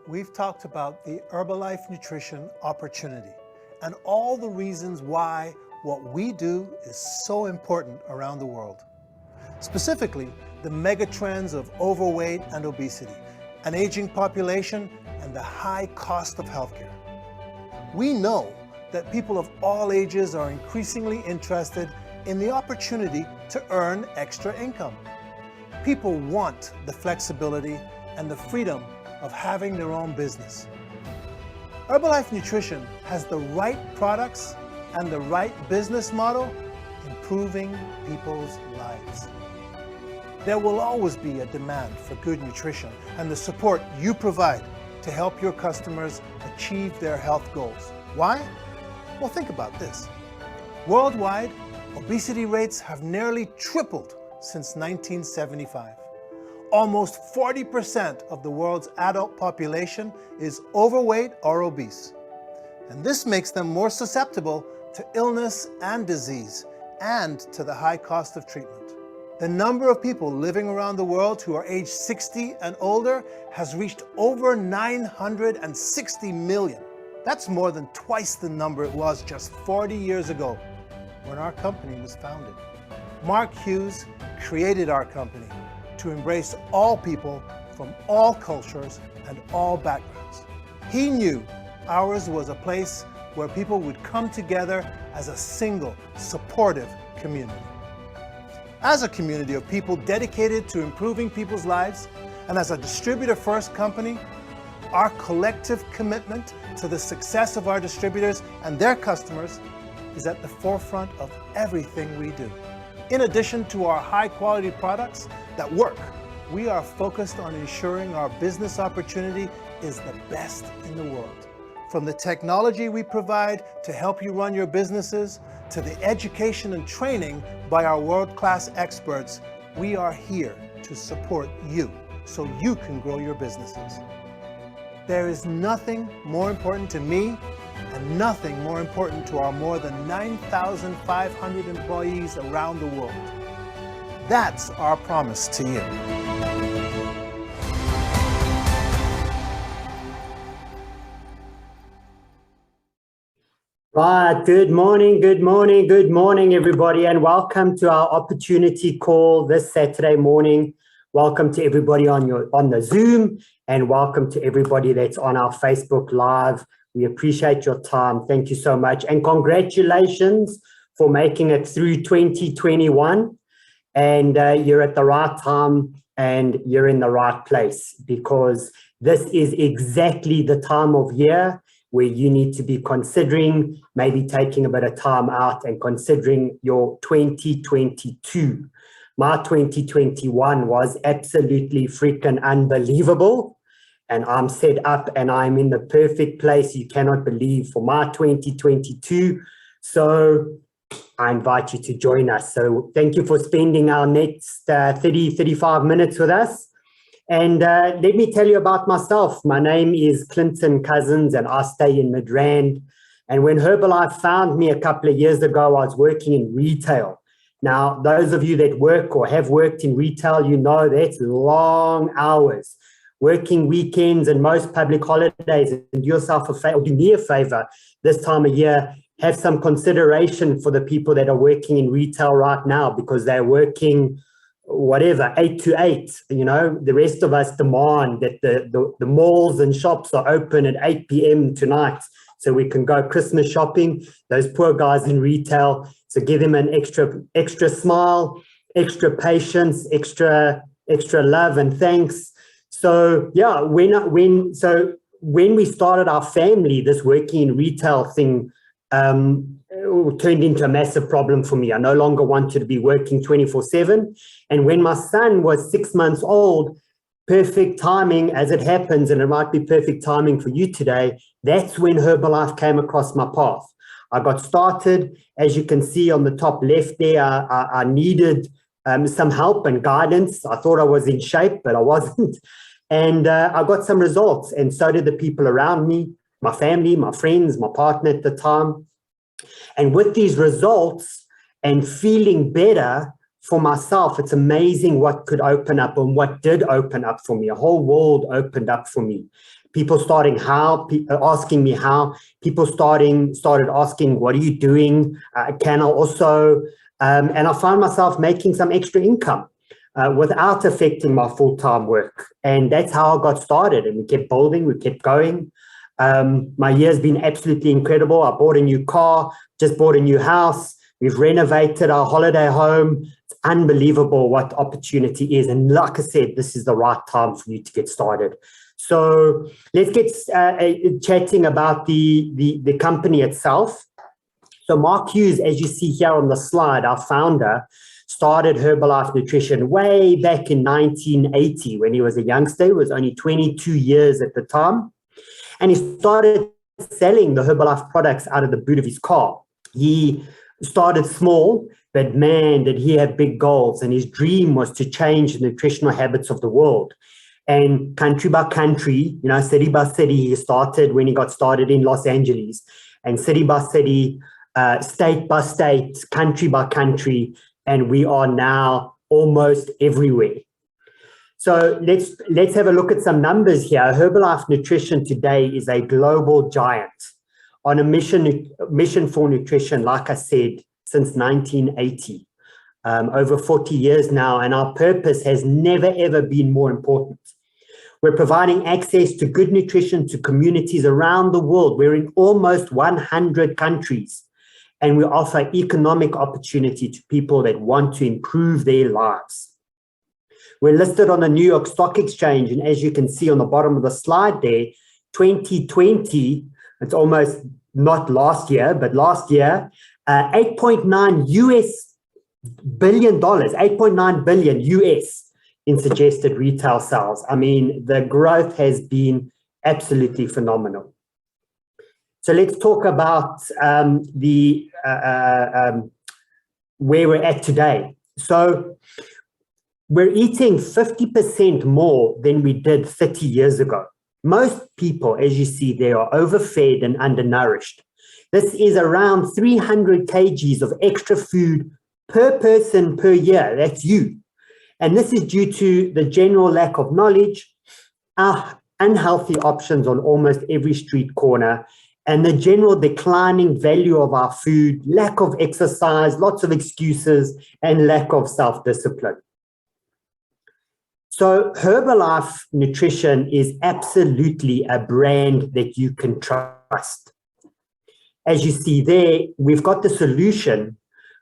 We've talked about the Herbalife Nutrition opportunity and all the reasons why what we do is so important around the world. Specifically, the mega trends of overweight and obesity, an aging population, and the high cost of healthcare. We know that people of all ages are increasingly interested in the opportunity to earn extra income. People want the flexibility and the freedom of having their own business. Herbalife Nutrition has the right products and the right business model, improving people's lives. There will always be a demand for good nutrition and the support you provide to help your customers achieve their health goals. Why? Well, think about this. Worldwide, obesity rates have nearly tripled since 1975. Almost 40% of the world's adult population is overweight or obese. And this makes them more susceptible to illness and disease and to the high cost of treatment. The number of people living around the world who are age 60 and older has reached over 960 million. That's more than twice the number it was just 40 years ago when our company was founded. Mark Hughes created our company to embrace all people from all cultures and all backgrounds. He knew ours was a place where people would come together as a single, supportive community. As a community of people dedicated to improving people's lives, and as a distributor-first company, our collective commitment to the success of our distributors and their customers is at the forefront of everything we do. In addition to our high-quality products that work, we are focused on ensuring our business opportunity is the best in the world. From the technology we provide to help you run your businesses, to the education and training by our world-class experts, we are here to support you so you can grow your businesses. There is nothing more important to me and nothing more important to our more than 9,500 employees around the world. That's our promise to you. Right, good morning, everybody, and welcome to our opportunity call this Saturday morning. Welcome to everybody on the Zoom, and welcome to everybody that's on our Facebook Live. We appreciate your time. Thank you so much, and congratulations for making it through 2021. And you're at the right time and you're in the right place, because this is exactly the time of year where you need to be considering maybe taking a bit of time out and considering your 2022. My 2021 was absolutely freaking unbelievable, and I'm set up and I'm in the perfect place you cannot believe for my 2022. So I invite you to join us. So thank you for spending our next 35 minutes with us. And let me tell you about myself. My name is Clinton Cousins and I stay in Midrand. And when Herbalife found me a couple of years ago, I was working in retail. Now, those of you that work or have worked in retail, you know that's long hours, working weekends and most public holidays. And do yourself a favor, or do me a favor this time of year, have some consideration for the people that are working in retail right now, because they're working whatever, 8 to 8, you know. The rest of us demand that the malls and shops are open at 8 p.m. tonight so we can go Christmas shopping. Those poor guys in retail, so give them an extra smile, extra patience, extra love and thanks. So yeah, when we started our family, this working in retail thing turned into a massive problem for me. I no longer wanted to be working 24/7. And when my son was 6 months old, perfect timing as it happens, and it might be perfect timing for you today, that's when Herbalife came across my path. I got started, as you can see on the top left there, I needed some help and guidance. I thought I was in shape, but I wasn't. And I got some results, and so did the people around me, my family, my friends, my partner at the time. And with these results and feeling better for myself, it's amazing what could open up and what did open up for me. A whole world opened up for me, people asking me how, people started asking, what are you doing? Can I also, and I found myself making some extra income without affecting my full-time work. And that's how I got started. And we kept building, we kept going. My year's been absolutely incredible. I bought a new car, just bought a new house. We've renovated our holiday home. It's unbelievable what opportunity is. And like I said, this is the right time for you to get started. So let's get chatting about the company itself. So Mark Hughes, as you see here on the slide, our founder, started Herbalife Nutrition way back in 1980 when he was a youngster. He was only 22 years at the time. And he started selling the Herbalife products out of the boot of his car. He started small, but man, did he have big goals. And his dream was to change the nutritional habits of the world. And country by country, city by city, he started when he got started in Los Angeles. And city by city, state by state, country by country, and we are now almost everywhere. So let's have a look at some numbers here. Herbalife Nutrition today is a global giant on a mission for nutrition, like I said, since 1980, over 40 years now, and our purpose has never, ever been more important. We're providing access to good nutrition to communities around the world. We're in almost 100 countries, and we offer economic opportunity to people that want to improve their lives. We're listed on the New York Stock Exchange, and as you can see on the bottom of the slide there, 2020, it's almost not last year, but last year, $8.9 billion, $8.9 billion US in suggested retail sales. I mean, the growth has been absolutely phenomenal. So let's talk about where we're at today. So we're eating 50% more than we did 30 years ago. Most people, as you see, they are overfed and undernourished. This is around 300 kgs of extra food per person per year. That's you. And this is due to the general lack of knowledge, unhealthy options on almost every street corner, and the general declining value of our food, lack of exercise, lots of excuses, and lack of self-discipline. So Herbalife Nutrition is absolutely a brand that you can trust. As you see there, we've got the solution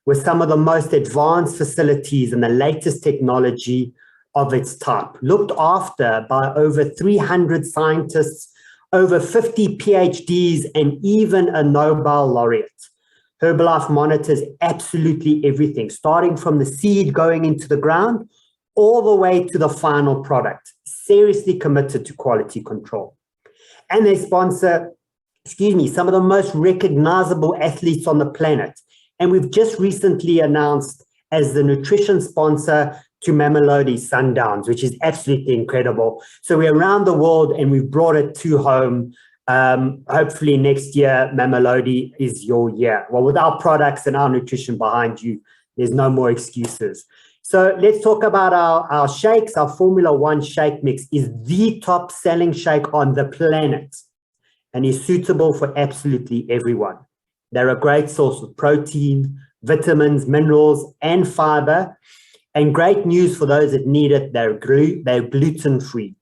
with some of the most advanced facilities and the latest technology of its type, looked after by over 300 scientists, over 50 PhDs, and even a Nobel laureate. Herbalife monitors absolutely everything, starting from the seed going into the ground, all the way to the final product, seriously committed to quality control. And they sponsor, some of the most recognizable athletes on the planet. And we've just recently announced as the nutrition sponsor to Mamelodi Sundowns, which is absolutely incredible. So we're around the world and we've brought it to home. Hopefully next year, Mamelodi is your year. Well, with our products and our nutrition behind you, there's no more excuses. So let's talk about our shakes. Our Formula One shake mix is the top selling shake on the planet and is suitable for absolutely everyone. They're a great source of protein, vitamins, minerals, and fiber. And great news for those that need it, they're gluten-free.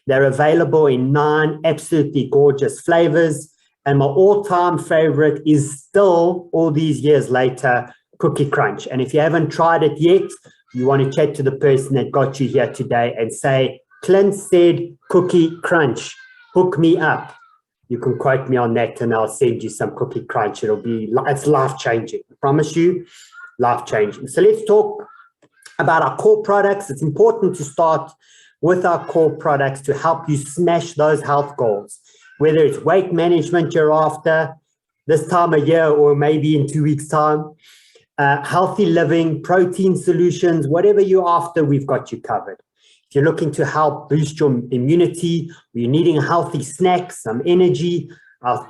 They're available in 9 absolutely gorgeous flavors. And my all-time favorite is still, all these years later, Cookie Crunch. And if you haven't tried it yet, you want to chat to the person that got you here today and say, Clint said Cookie Crunch, hook me up. You can quote me on that and I'll send you some Cookie Crunch. It's life-changing. I promise you, life-changing. So let's talk about our core products. It's important to start with our core products to help you smash those health goals, whether it's weight management you're after this time of year or maybe in 2 weeks' time, healthy living, protein solutions, whatever you're after, we've got you covered. If you're looking to help boost your immunity, or you're needing healthy snacks, some energy, our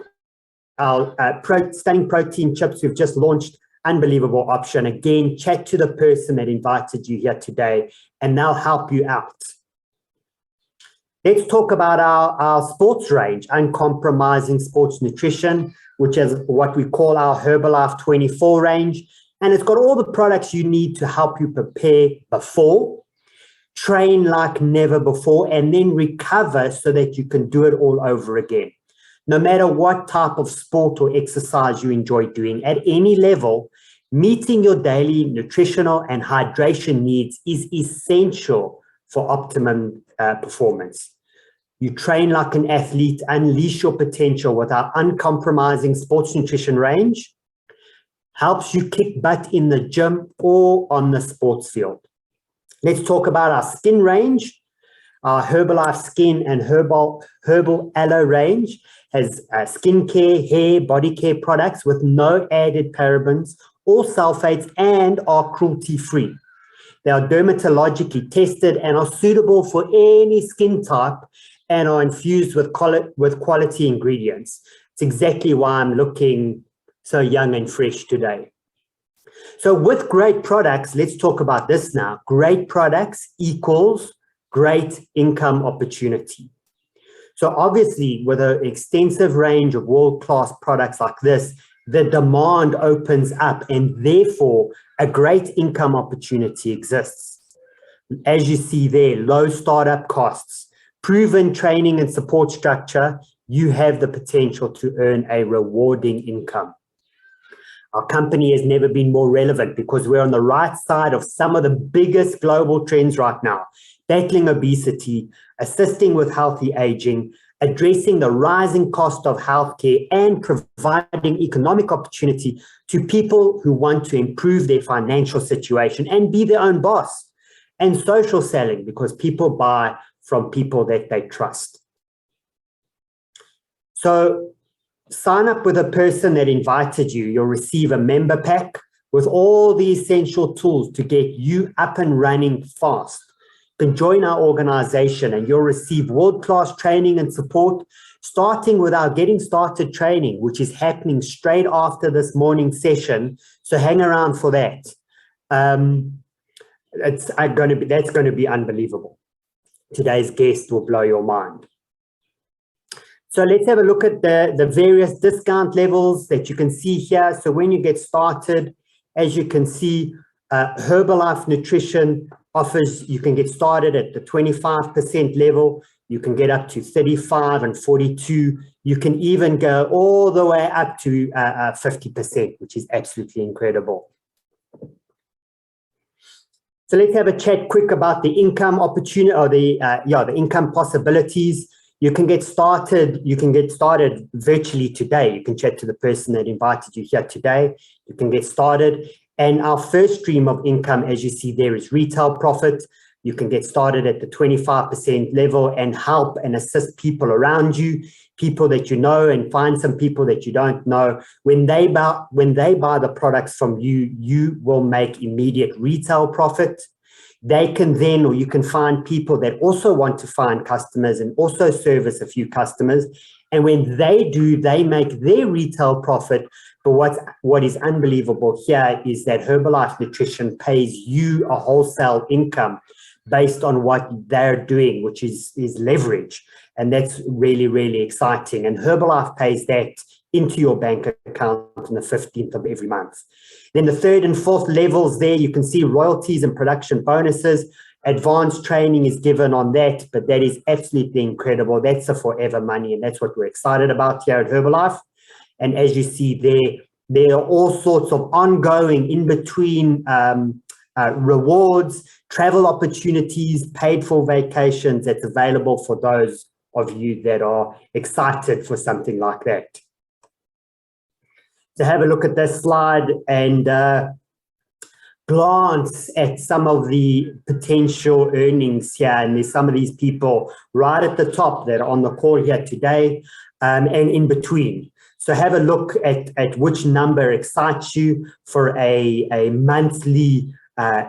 stunning protein chips we've just launched, unbelievable option. Again, chat to the person that invited you here today and they'll help you out. Let's talk about our sports range, uncompromising sports nutrition, which is what we call our Herbalife 24 range. And it's got all the products you need to help you prepare before, train like never before, and then recover so that you can do it all over again. No matter what type of sport or exercise you enjoy doing, at any level, meeting your daily nutritional and hydration needs is essential for optimum performance. You train like an athlete, unleash your potential with our uncompromising sports nutrition range. Helps you kick butt in the gym or on the sports field. Let's talk about our skin range. Our Herbalife Skin and Herbal Aloe range has skincare, hair, body care products with no added parabens or sulfates and are cruelty-free. They are dermatologically tested and are suitable for any skin type and are infused with quality ingredients. It's exactly why I'm looking so young and fresh today. So with great products, let's talk about this now. Great products equals great income opportunity. So obviously, with an extensive range of world-class products like this, the demand opens up and therefore a great income opportunity exists. As you see there, low startup costs, proven training and support structure, you have the potential to earn a rewarding income. Our company has never been more relevant because we're on the right side of some of the biggest global trends right now, battling obesity, assisting with healthy aging, addressing the rising cost of healthcare, and providing economic opportunity to people who want to improve their financial situation and be their own boss, and social selling because people buy from people that they trust. So sign up with a person that invited you. You'll receive a member pack with all the essential tools to get you up and running fast. You can join our organization and you'll receive world-class training and support, starting with our Getting Started training, which is happening straight after this morning session. So hang around for that. That's going to be unbelievable. Today's guest will blow your mind. So let's have a look at the various discount levels that you can see here. So when you get started, as you can see, Herbalife Nutrition offers, you can get started at the 25% level. You can get up to 35 and 42. You can even go all the way up to 50%, which is absolutely incredible. So let's have a chat quick about the income opportunity or the income possibilities. You can get started virtually today. You can chat to the person that invited you here today. You can get started. And our first stream of income, as you see there, is retail profit. You can get started at the 25% level and help and assist people around you, people that you know, and find some people that you don't know. When they buy the products from you, you will make immediate retail profit. They can then, or you can find people that also want to find customers and also service a few customers. And when they do, they make their retail profit. But what is unbelievable here is that Herbalife Nutrition pays you a wholesale income based on what they're doing, which is leverage. And that's really, really exciting. And Herbalife pays that into your bank account on the 15th of every month. Then the third and fourth levels there, you can see royalties and production bonuses. Advanced training is given on that, but that is absolutely incredible. That's a forever money, and that's what we're excited about here at Herbalife. And as you see there are all sorts of ongoing in-between rewards, travel opportunities, paid for vacations that's available for those of you that are excited for something like that. So have a look at this slide and glance at some of the potential earnings here. And there's some of these people right at the top that are on the call here today and in between. So have a look at which number excites you for a monthly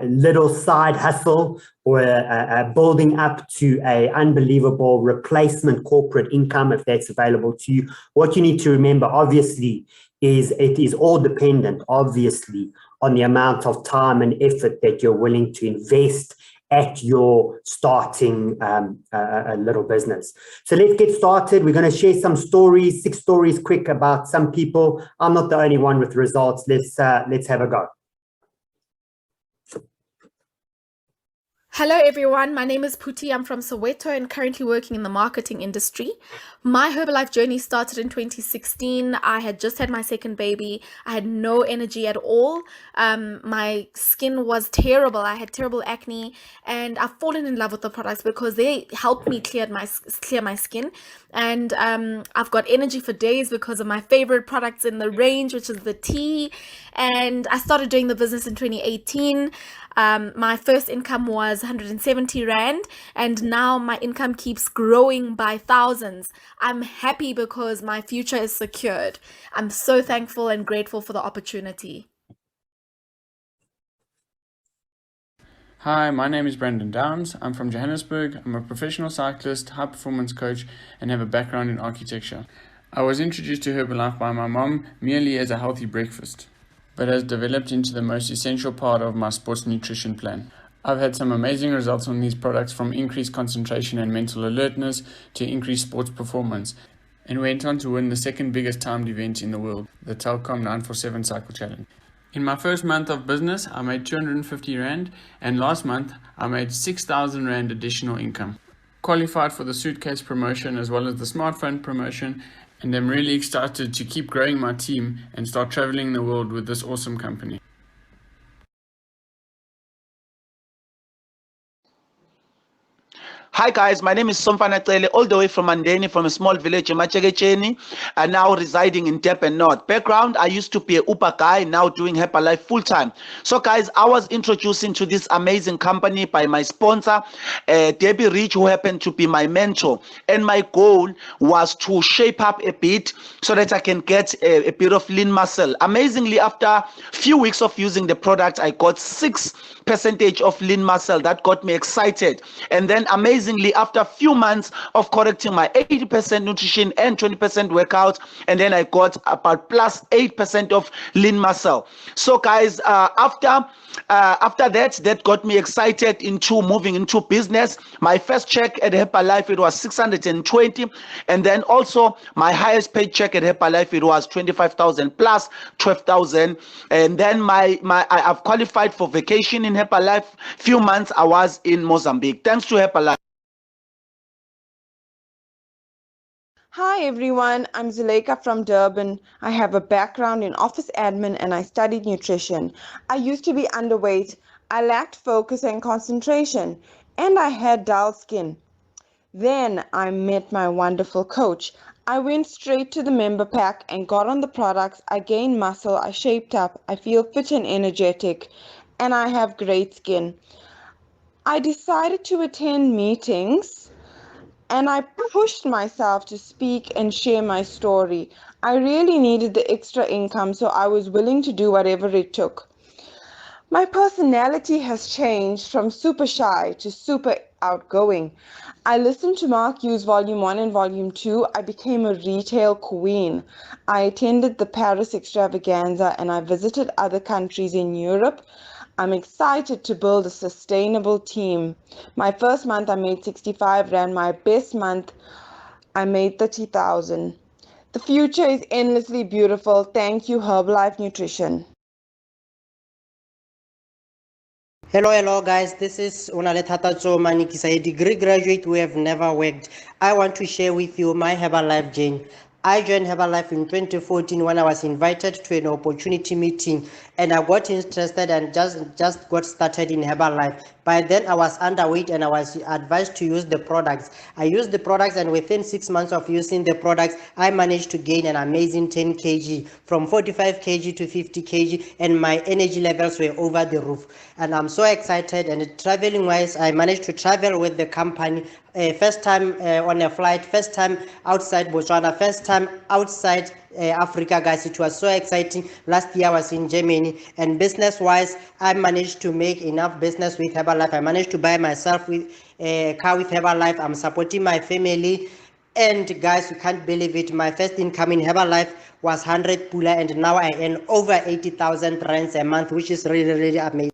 little side hustle or building up to a unbelievable replacement corporate income if that's available to you. What you need to remember, obviously, is it is all dependent, obviously, on the amount of time and effort that you're willing to invest at your starting a little business. So let's get started. We're going to share some stories, 6 stories quick about some people. I'm not the only one with results. Let's have a go. Hello everyone, my name is Puti. I'm from Soweto and currently working in the marketing industry. My Herbalife journey started in 2016. I had just had my second baby. I had no energy at all. My skin was terrible. I had terrible acne, and I've fallen in love with the products because they helped me clear my skin. And I've got energy for days because of my favorite products in the range, which is the tea. And I started doing the business in 2018. My first income was 170 Rand, and now my income keeps growing by thousands. I'm happy because my future is secured. I'm so thankful and grateful for the opportunity. Hi, my name is Brandon Downs. I'm from Johannesburg. I'm a professional cyclist, high performance coach, and have a background in architecture. I was introduced to Herbalife by my mom merely as a healthy breakfast, but has developed into the most essential part of my sports nutrition plan. I've had some amazing results on these products, from increased concentration and mental alertness to increased sports performance, and went on to win the second biggest timed event in the world, the Telkom 947 Cycle Challenge. In my first month of business, I made 250 Rand, and last month I made 6,000 Rand additional income. Qualified for the suitcase promotion as well as the smartphone promotion, and I'm really excited to keep growing my team and start traveling the world with this awesome company. Hi guys, my name is Somfana Tele, all the way from Mandeni, from a small village in Machegecheni, and now residing in Durban North. Background, I used to be a Uber guy, now doing Herbalife full time. So guys, I was introduced into this amazing company by my sponsor, Debbie Rich, who happened to be my mentor. And my goal was to shape up a bit so that I can get a bit of lean muscle. Amazingly, after a few weeks of using the product, I got 6% of lean muscle. That got me excited. And then amazingly, after a few months of correcting my 80% nutrition and 20% workout, and then I got about plus 8% of lean muscle. So guys, after that got me excited into moving into business. My first check at Herbalife, it was 620, and then also my highest paid check at Herbalife, it was 25,000 plus 12,000. And then I've qualified for vacation in Herbalife. Few months I was in Mozambique, thanks to Herbalife. Hi everyone, I'm Zuleika from Durban. I have a background in office admin and I studied nutrition. I used to be underweight, I lacked focus and concentration, and I had dull skin. Then I met my wonderful coach. I went straight to the member pack and got on the products. I gained muscle, I shaped up, I feel fit and energetic, and I have great skin. I decided to attend meetings and I pushed myself to speak and share my story. I really needed the extra income, so I was willing to do whatever it took. My personality has changed from super shy to super outgoing. I listened to Mark Hughes Volume 1 and Volume 2. I became a retail queen. I attended the Paris extravaganza and I visited other countries in Europe. I'm excited to build a sustainable team. My first month I made 65 Rand. My best month I made 30,000. The future is endlessly beautiful. Thank you, Herbalife Nutrition. Hello guys, this is Unalethata Manikisa, a degree graduate who have never worked. I want to share with you my Herbalife journey. I joined Herbalife in 2014 when I was invited to an opportunity meeting and I got interested and just got started in Herbalife. By then I was underweight and I was advised to use the products. I used the products and within 6 months of using the products, I managed to gain an amazing 10 kg, from 45 kg to 50 kg, and my energy levels were over the roof. And I'm so excited. And traveling wise, I managed to travel with the company. First time on a flight, first time outside Botswana, first time outside Africa, guys. It was so exciting. Last year I was in Germany, and business wise I managed to make enough business with Herbalife. I managed to buy myself with a car with Herbalife. I'm supporting my family, and guys, you can't believe it, my first income in Herbalife was 100 pula, and now I earn over 80,000 rands a month, which is really amazing.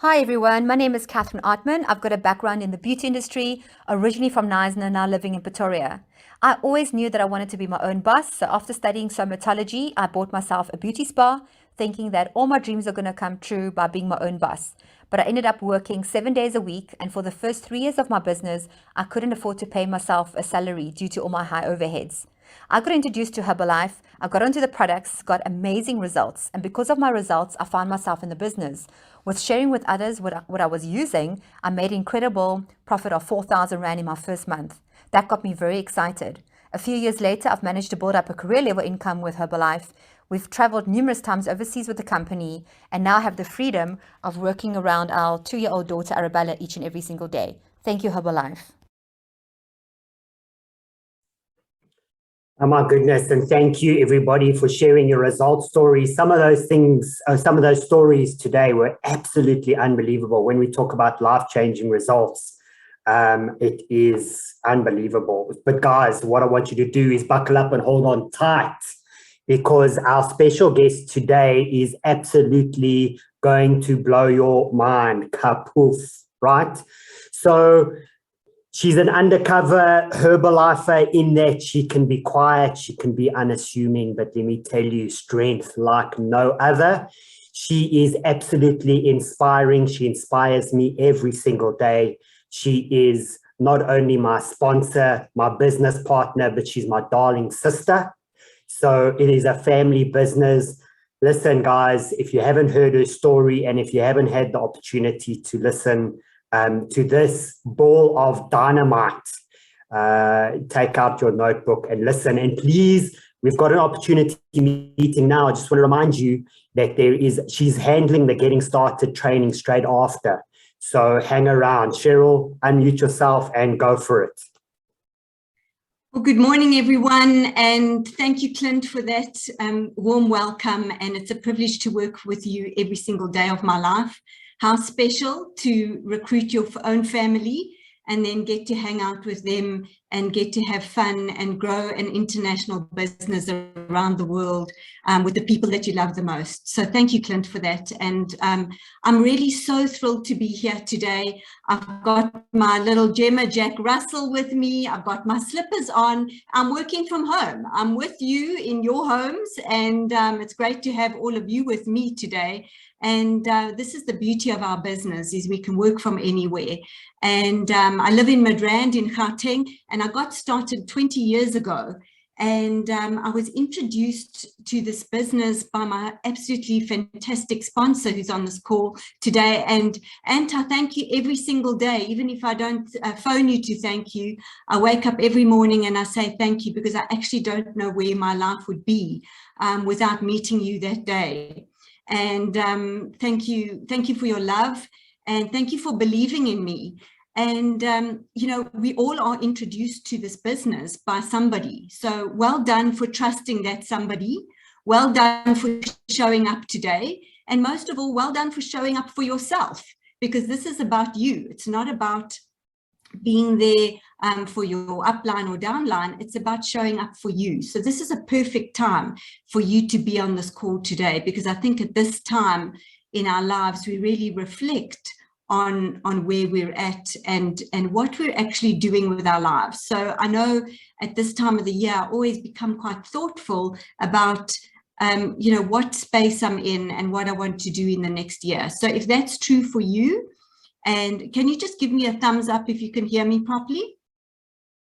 Hi everyone, my name is Catherine Artman. I've got a background in the beauty industry, originally from Knysna, now living in Pretoria. I always knew that I wanted to be my own boss, so after studying somatology, I bought myself a beauty spa, thinking that all my dreams are going to come true by being my own boss. But I ended up working 7 days a week, and for the first 3 years of my business, I couldn't afford to pay myself a salary due to all my high overheads. I got introduced to Herbalife, I got onto the products, got amazing results, and because of my results, I found myself in the business. With sharing with others what I was using, I made an incredible profit of 4,000 Rand in my first month. That got me very excited. A few years later, I've managed to build up a career level income with Herbalife. We've traveled numerous times overseas with the company and now have the freedom of working around our 2-year-old daughter Arabella each and every single day. Thank you, Herbalife. Oh my goodness, and thank you everybody for sharing your results stories. Some of those stories today were absolutely unbelievable. When we talk about life-changing results, it is unbelievable. But guys, what I want you to do is buckle up and hold on tight, because our special guest today is absolutely going to blow your mind. Kapoof, right? So she's an undercover Herbalifer in that she can be quiet, she can be unassuming, but let me tell you, strength like no other. She is absolutely inspiring. She inspires me every single day. She is not only my sponsor, my business partner, but she's my darling sister. So it is a family business. Listen, guys, if you haven't heard her story and if you haven't had the opportunity to listen to this ball of dynamite, take out your notebook and listen. And please, we've got an opportunity meeting now. I just want to remind you that she's handling the getting started training straight after. So hang around. Cheryl, unmute yourself and go for it. Well, good morning, everyone, and thank you, Clint, for that warm welcome. And it's a privilege to work with you every single day of my life. How special to recruit your own family and then get to hang out with them and get to have fun and grow an international business around the world with the people that you love the most. So thank you, Clint, for that. And I'm really so thrilled to be here today. I've got my little Gemma Jack Russell with me. I've got my slippers on. I'm working from home. I'm with you in your homes, and it's great to have all of you with me today. And this is the beauty of our business, is we can work from anywhere. And I live in Midrand in Gauteng, and I got started 20 years ago. And I was introduced to this business by my absolutely fantastic sponsor who's on this call today. And I thank you every single day, even if I don't phone you to thank you. I wake up every morning and I say thank you, because I actually don't know where my life would be without meeting you that day. And thank you for your love, and thank you for believing in me. And you know, we all are introduced to this business by somebody, so well done for trusting that somebody. Well done for showing up today, and most of all, well done for showing up for yourself, because this is about you. It's not about being there for your upline or downline. It's about showing up for you. So this is a perfect time for you to be on this call today, because I think at this time in our lives, we really reflect on where we're at and what we're actually doing with our lives. So I know at this time of the year, I always become quite thoughtful about you know, what space I'm in and what I want to do in the next year. So if that's true for you, and can you just give me a thumbs up if you can hear me properly?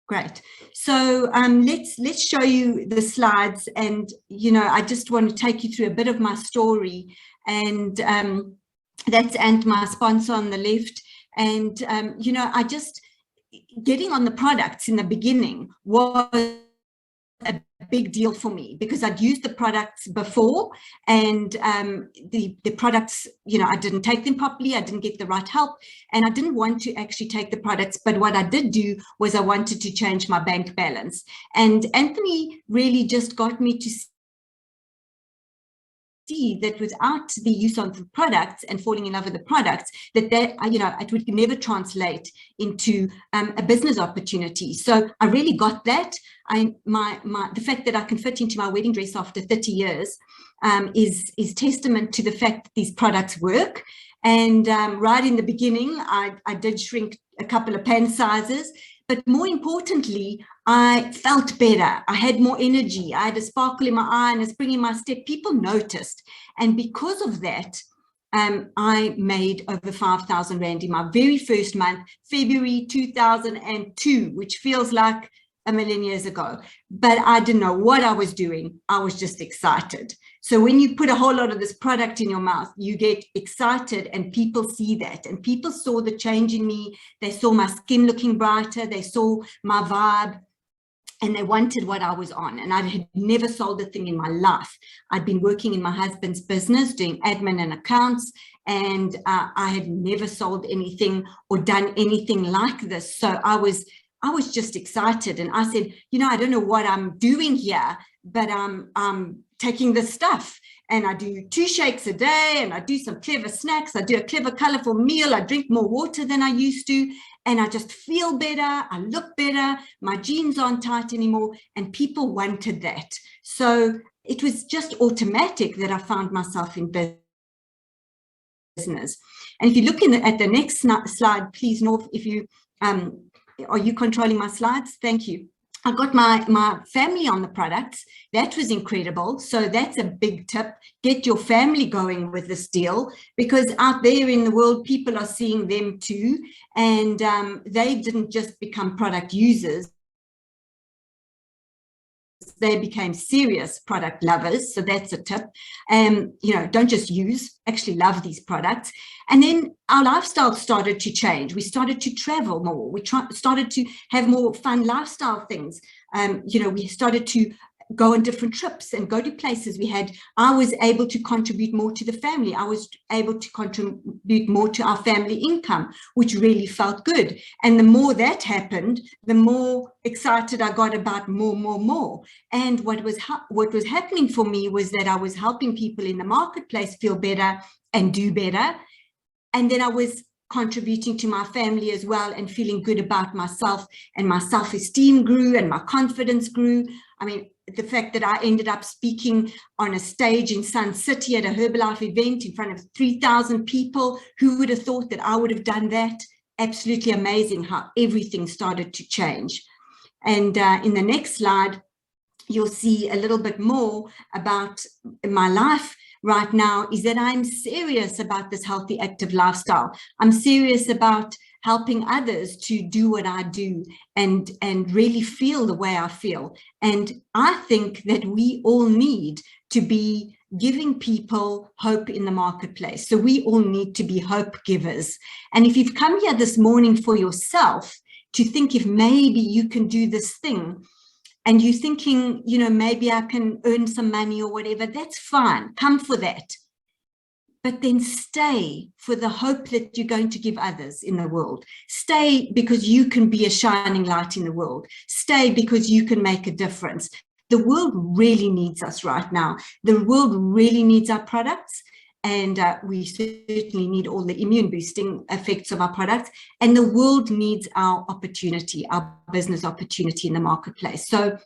Great. So let's show you the slides. And, you know, I just want to take you through a bit of my story. And that's my sponsor on the left. And, you know, getting on the products in the beginning was a big deal for me, because I'd used the products before, and the products, you know, I didn't take them properly, I didn't get the right help, and I didn't want to actually take the products. But what I did do was I wanted to change my bank balance. And Anthony really just got me to see that without the use of the products and falling in love with the products, that you know, it would never translate into a business opportunity. So I really got that. The fact that I can fit into my wedding dress after 30 years is testament to the fact that these products work. And right in the beginning, I did shrink a couple of pant sizes, but more importantly, I felt better. I had more energy. I had a sparkle in my eye and a spring in my step. People noticed. And because of that, I made over 5,000 Rand in my very first month, February 2002, which feels like a million years ago. But I didn't know what I was doing. I was just excited. So when you put a whole lot of this product in your mouth, you get excited and people see that. And people saw the change in me. They saw my skin looking brighter. They saw my vibe. And they wanted what I was on. And I had never sold a thing in my life. I'd been working in my husband's business, doing admin and accounts, and I had never sold anything or done anything like this. So I was just excited. And I said, you know, I don't know what I'm doing here, but I'm taking this stuff. And I do 2 shakes a day, and I do some clever snacks. I do a clever, colorful meal. I drink more water than I used to. And I just feel better. I look better. My jeans aren't tight anymore. And people wanted that. So it was just automatic that I found myself in business. And if you look at the next slide, please, North, if you, are you controlling my slides? Thank you. I got my family on the products. That was incredible. So that's a big tip. Get your family going with this deal, because out there in the world, people are seeing them too. And they didn't just become product users. They became serious product lovers. So that's a tip. You know, don't just use, actually love these products. And then our lifestyle started to change. We started to travel more. We started to have more fun lifestyle things. You know, we started to go on different trips and go to places. I was able to contribute more to the family. I was able to contribute more to our family income, which really felt good. And the more that happened, the more excited I got about more. And what was happening for me was that I was helping people in the marketplace feel better and do better. And then I was contributing to my family as well and feeling good about myself, and my self-esteem grew and my confidence grew. I mean, the fact that I ended up speaking on a stage in Sun City at a Herbalife event in front of 3,000 people, who would have thought that I would have done that? Absolutely amazing how everything started to change. And in the next slide, you'll see a little bit more about my life right now, is that I'm serious about this healthy, active lifestyle. I'm serious about helping others to do what I do and really feel the way I feel. And I think that we all need to be giving people hope in the marketplace. So we all need to be hope givers. And if you've come here this morning for yourself to think if maybe you can do this thing, and you're thinking, you know, maybe I can earn some money or whatever, that's fine. Come for that. But then stay for the hope that you're going to give others in the world. Stay because you can be a shining light in the world. Stay because you can make a difference. The world really needs us right now. The world really needs our products. And we certainly need all the immune boosting effects of our products. And the world needs our opportunity, our business opportunity in the marketplace. So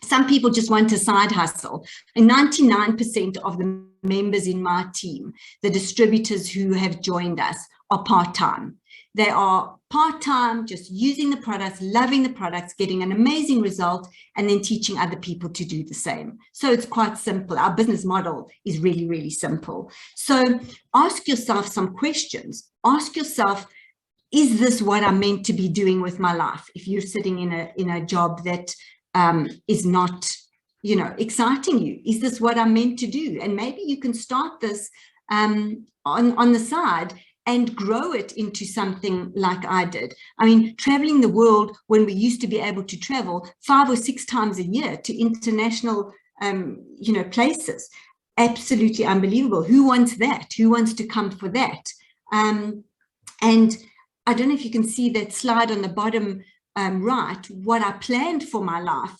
some people just want a side hustle. And 99% of the members in my team, the distributors who have joined us, are part-time. They are part-time, just using the products, loving the products, getting an amazing result, and then teaching other people to do the same. So it's quite simple. Our business model is really, really simple. So ask yourself some questions. Ask yourself, is this what I'm meant to be doing with my life? If you're sitting in a job that is not, you know, exciting you, is this what I'm meant to do? And maybe you can start this on the side and grow it into something like I did. I mean, traveling the world, when we used to be able to travel 5 or 6 times a year to international, you know, places, absolutely unbelievable. Who wants that? Who wants to come for that? And I don't know if you can see that slide on the bottom right. What I planned for my life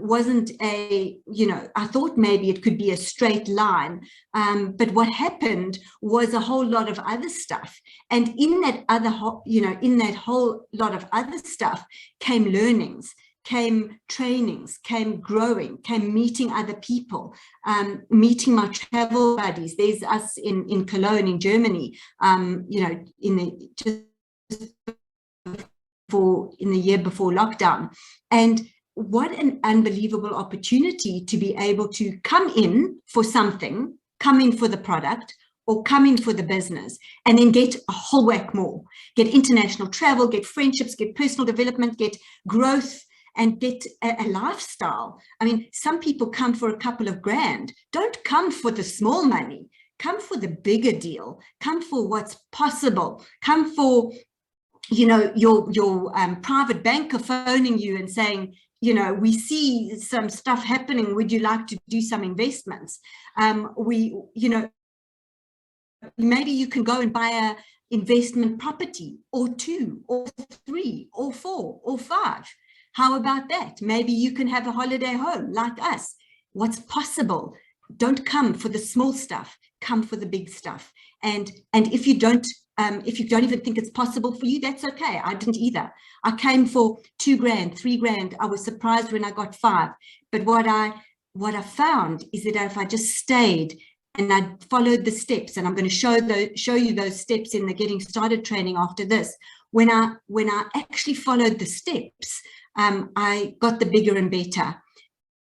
wasn't a, you know, I thought maybe it could be a straight line, but what happened was a whole lot of other stuff. And in that other, you know, in that whole lot of other stuff came learnings. came trainings, came growing, came meeting other people, meeting my travel buddies. There's us in Cologne, in Germany, you know, in the year before lockdown. And what an unbelievable opportunity to be able to come in for something, come in for the product, or come in for the business, and then get a whole whack more. Get international travel, get friendships, get personal development, get growth, and get a lifestyle. I mean, some people come for a couple of grand. Don't come for the small money. Come for the bigger deal. Come for what's possible. Come for, you know, your private banker phoning you and saying, you know, we see some stuff happening. Would you like to do some investments? You know, maybe you can go and buy a investment property, or 2 or 3 or 4 or 5. How about that? Maybe you can have a holiday home like us. What's possible? Don't come for the small stuff, come for the big stuff. And if you don't even think it's possible for you, that's okay. I didn't either. I came for 2 grand, 3 grand. I was surprised when I got 5. But what I found is that if I just stayed and I followed the steps, and I'm going to show you those steps in the Getting Started training after this. When I actually followed the steps, I got the bigger and better.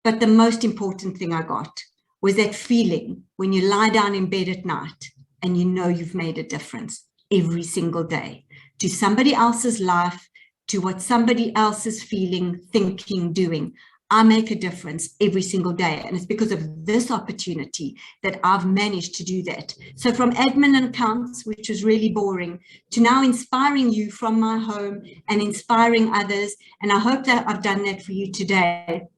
But the most important thing I got was that feeling when you lie down in bed at night and you know you've made a difference every single day to somebody else's life, to what somebody else is feeling, thinking, doing. I make a difference every single day. And it's because of this opportunity that I've managed to do that. So from admin and accounts, which was really boring, to now inspiring you from my home and inspiring others. And I hope that I've done that for you today.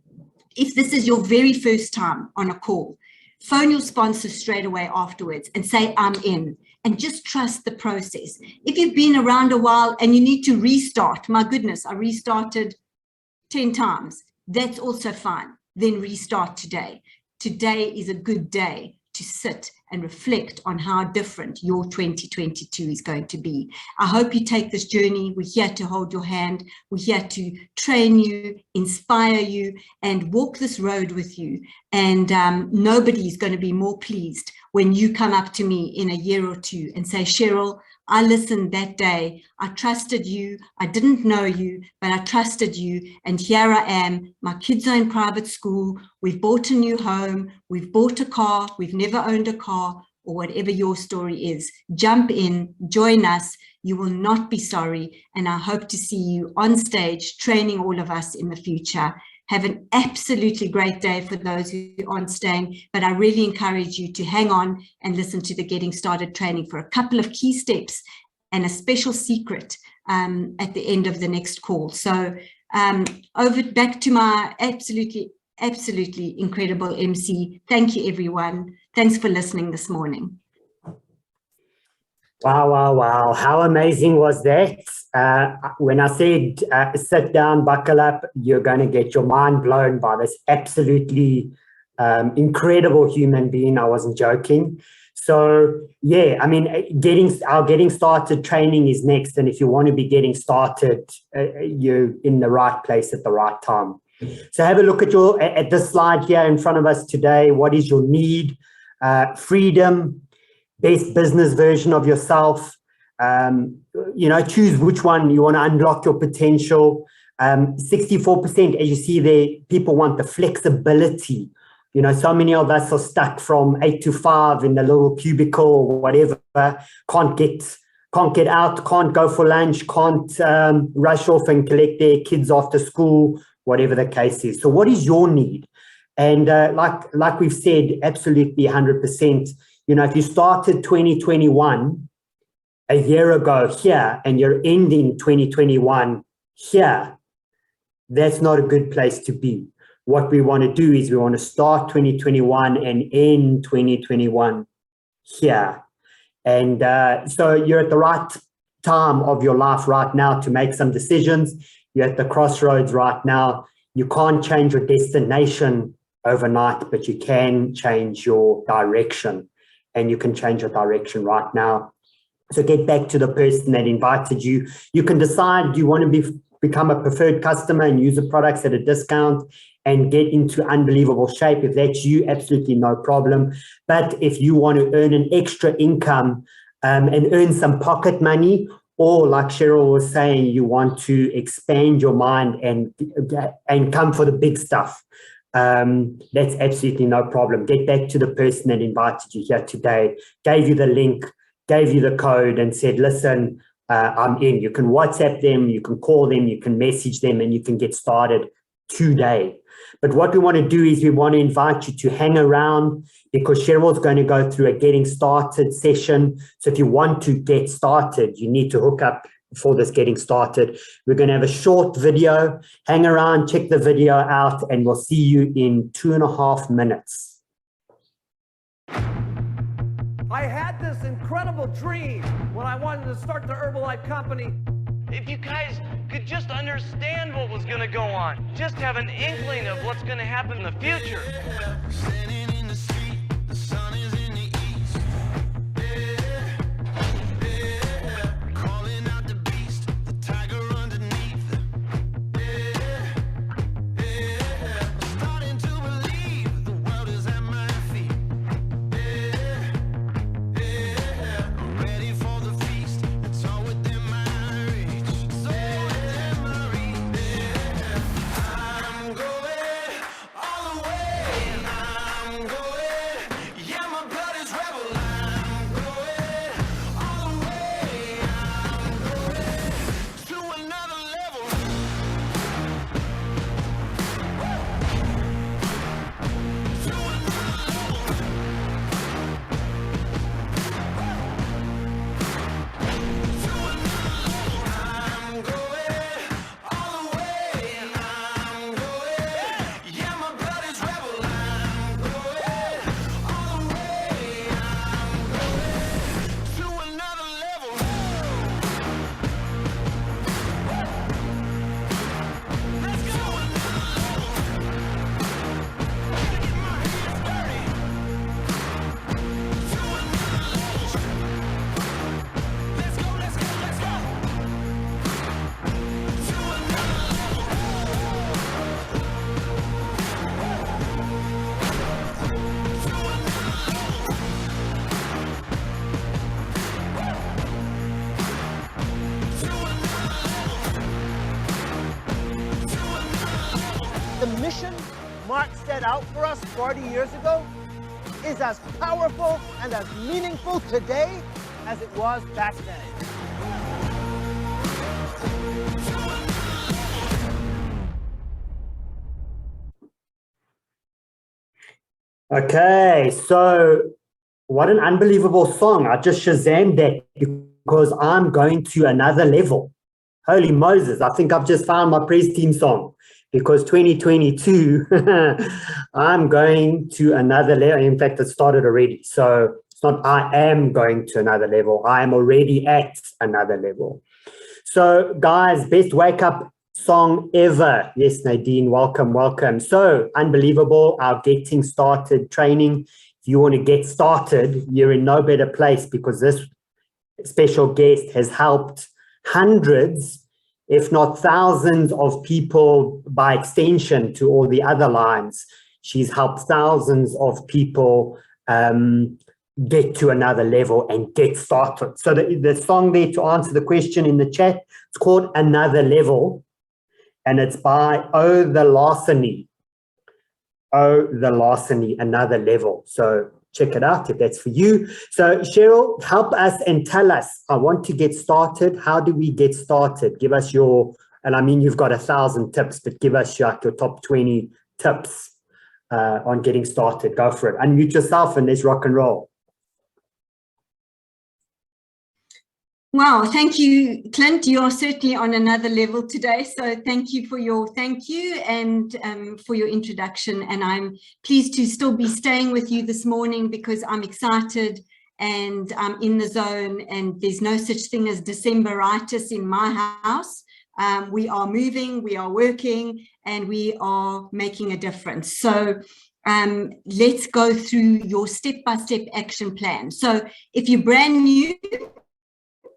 If this is your very first time on a call, phone your sponsor straight away afterwards and say, I'm in, and just trust the process. If you've been around a while and you need to restart, my goodness, I restarted 10 times. That's also fine. Then restart today. Today is a good day to sit and reflect on how different your 2022 is going to be. I hope you take this journey. We're here to hold your hand. We're here to train you, inspire you, and walk this road with you. And nobody is going to be more pleased when you come up to me in a year or 2 and say, Cheryl, I listened that day. I trusted you. I didn't know you, but I trusted you. And here I am. My kids are in private school. We've bought a new home. We've bought a car. We've never owned a car, or whatever your story is. Jump in, join us. You will not be sorry. And I hope to see you on stage training all of us in the future. Have an absolutely great day for those who aren't staying, but I really encourage you to hang on and listen to the Getting Started training for a couple of key steps and a special secret at the end of the next call. So back to my absolutely incredible MC. Thank you, everyone. Thanks for listening this morning. Wow. How amazing was that? When I said, sit down, buckle up, you're going to get your mind blown by this absolutely incredible human being. I wasn't joking. So, yeah, I mean, our Getting Started training is next. And if you want to be getting started, you're in the right place at the right time. So have a look at this slide here in front of us today. What is your need? Freedom, best business version of yourself. Choose which one you want to unlock your potential. 64%, as you see there, people want the flexibility. You know, so many of us are stuck from 8 to 5 in the little cubicle or whatever, can't get out, can't go for lunch, can't rush off and collect their kids after school, whatever the case is. So what is your need? And like we've said, absolutely 100%. You know, if you started 2021 a year ago here and you're ending 2021 here, that's not a good place to be. What we want to do is we want to start 2021 and end 2021 here. And so you're at the right time of your life right now to make some decisions. You're at the crossroads right now. You can't change your destination overnight, but you can change your direction. And you can change your direction right now. So get back to the person that invited you. You can decide, do you want to become a preferred customer and use the products at a discount and get into unbelievable shape. If that's you, absolutely no problem. But if you want to earn an extra income and earn some pocket money, or like Cheryl was saying, you want to expand your mind and come for the big stuff, that's absolutely no problem. Get back to the person that invited you here today, gave you the link, gave you the code and said, listen, I'm in. You can WhatsApp them, you can call them, you can message them, and you can get started today. But what we want to do is we want to invite you to hang around, because Cheryl's going to go through a getting started session. So if you want to get started, you need to hook up for this getting started. We're going to have a short video. Hang around, check the video out, and we'll see you in 2.5 minutes. I had this incredible dream when I wanted to start the Herbalife company. If you guys could just understand what was going to go on, just have an inkling of what's going to happen in the future. Standing in the street, the sun is in the east. Calling out the beast, the tiger underneath. Starting to believe the world is at my feet. I'm ready for the feast, it's all within my reach. So within my reach. I'm going all the way, and I'm going, yeah, my blood is rebel. I'm going all the way, I'm going to another level. To another I'm going all the way, and I'm going, yeah, my blood is rebel. I'm going all the way, I'm going to another level. Let's go to another level. Gotta get my hands dirty. To another level. Let's go, let's go, let's go. To another level. The mission Mark set out for us 40 years ago is as powerful and as meaningful today as it was back then. Okay, so what an unbelievable song. I just Shazammed that because I'm going to another level. Holy Moses, I think I've just found my praise team song, because 2022, I'm going to another level. In fact, it started already. So it's not I am going to another level. I am already at another level. So guys, best wake up song ever. Yes, Nadine, welcome, welcome. So unbelievable, our getting started training. If you want to get started, you're in no better place, because this special guest has helped hundreds, if not thousands of people by extension to all the other lines. She's helped thousands of people get to another level and get started. So the song there, to answer the question in the chat, it's called Another Level, and it's by Oh the Larceny. Oh the Larceny, Another Level. So check it out if that's for you. So Cheryl, help us and tell us, I want to get started. How do we get started? Give us your, and I mean, you've got 1,000 tips, but give us your top 20 tips on getting started. Go for it. Unmute yourself and let's rock and roll. Wow, thank you, Clint. You are certainly on another level today. So thank you for your thank you and for your introduction. And I'm pleased to still be staying with you this morning, because I'm excited and I'm in the zone, and there's no such thing as Decemberitis in my house. We are moving, we are working, and we are making a difference. So let's go through your step-by-step action plan. So if you're brand new,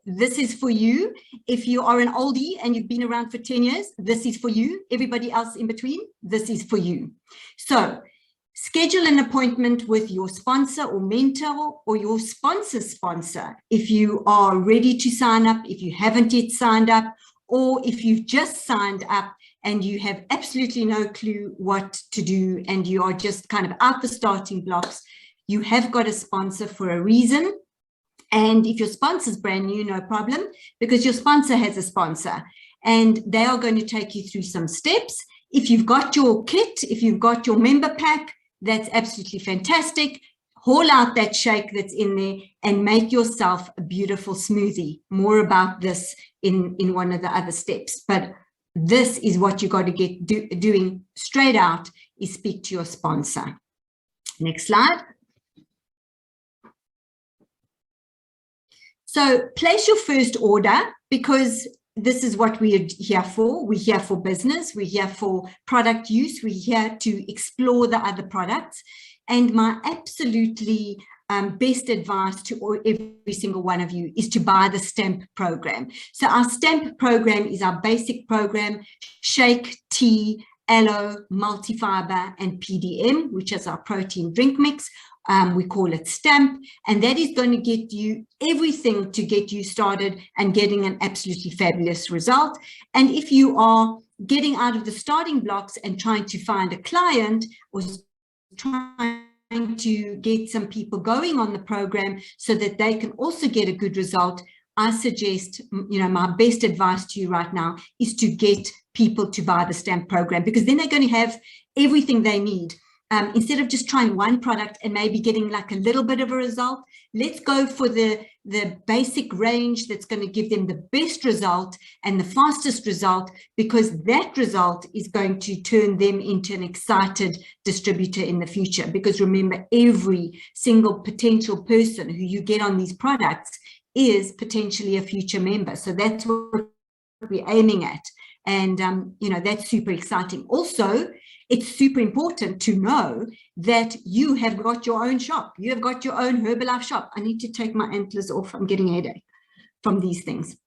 this is for you. If you are an oldie and you've been around for 10 years, this is for you. Everybody else in between, this is for you. So schedule an appointment with your sponsor or mentor or your sponsor's sponsor if you are ready to sign up, if you haven't yet signed up, or if you've just signed up and you have absolutely no clue what to do and you are just kind of out the starting blocks. You have got a sponsor for a reason. And if your sponsor's brand new, no problem, because your sponsor has a sponsor and they are going to take you through some steps. If you've got your kit, if you've got your member pack, that's absolutely fantastic. Haul out that shake that's in there and make yourself a beautiful smoothie. More about this in one of the other steps. But this is what you got to get doing straight out, is speak to your sponsor. Next slide. So place your first order, because this is what we are here for. We're here for business. We're here for product use. We're here to explore the other products. And my absolutely best advice to every single one of you is to buy the STAMP program. So our STAMP program is our basic program: shake, tea, aloe, multifiber, and PDM, which is our protein drink mix. We call it STAMP, and that is going to get you everything to get you started and getting an absolutely fabulous result. And if you are getting out of the starting blocks and trying to find a client or trying to get some people going on the program so that they can also get a good result, I suggest, my best advice to you right now is to get people to buy the STAMP program, because then they're going to have everything they need. Instead of just trying one product and maybe getting like a little bit of a result, let's go for the basic range that's going to give them the best result and the fastest result, because that result is going to turn them into an excited distributor in the future. Because remember, every single potential person who you get on these products is potentially a future member. So that's what we're aiming at. And, that's super exciting. Also, it's super important to know that you have got your own shop. You have got your own Herbalife shop. I need to take my antlers off. I'm getting a headache from these things.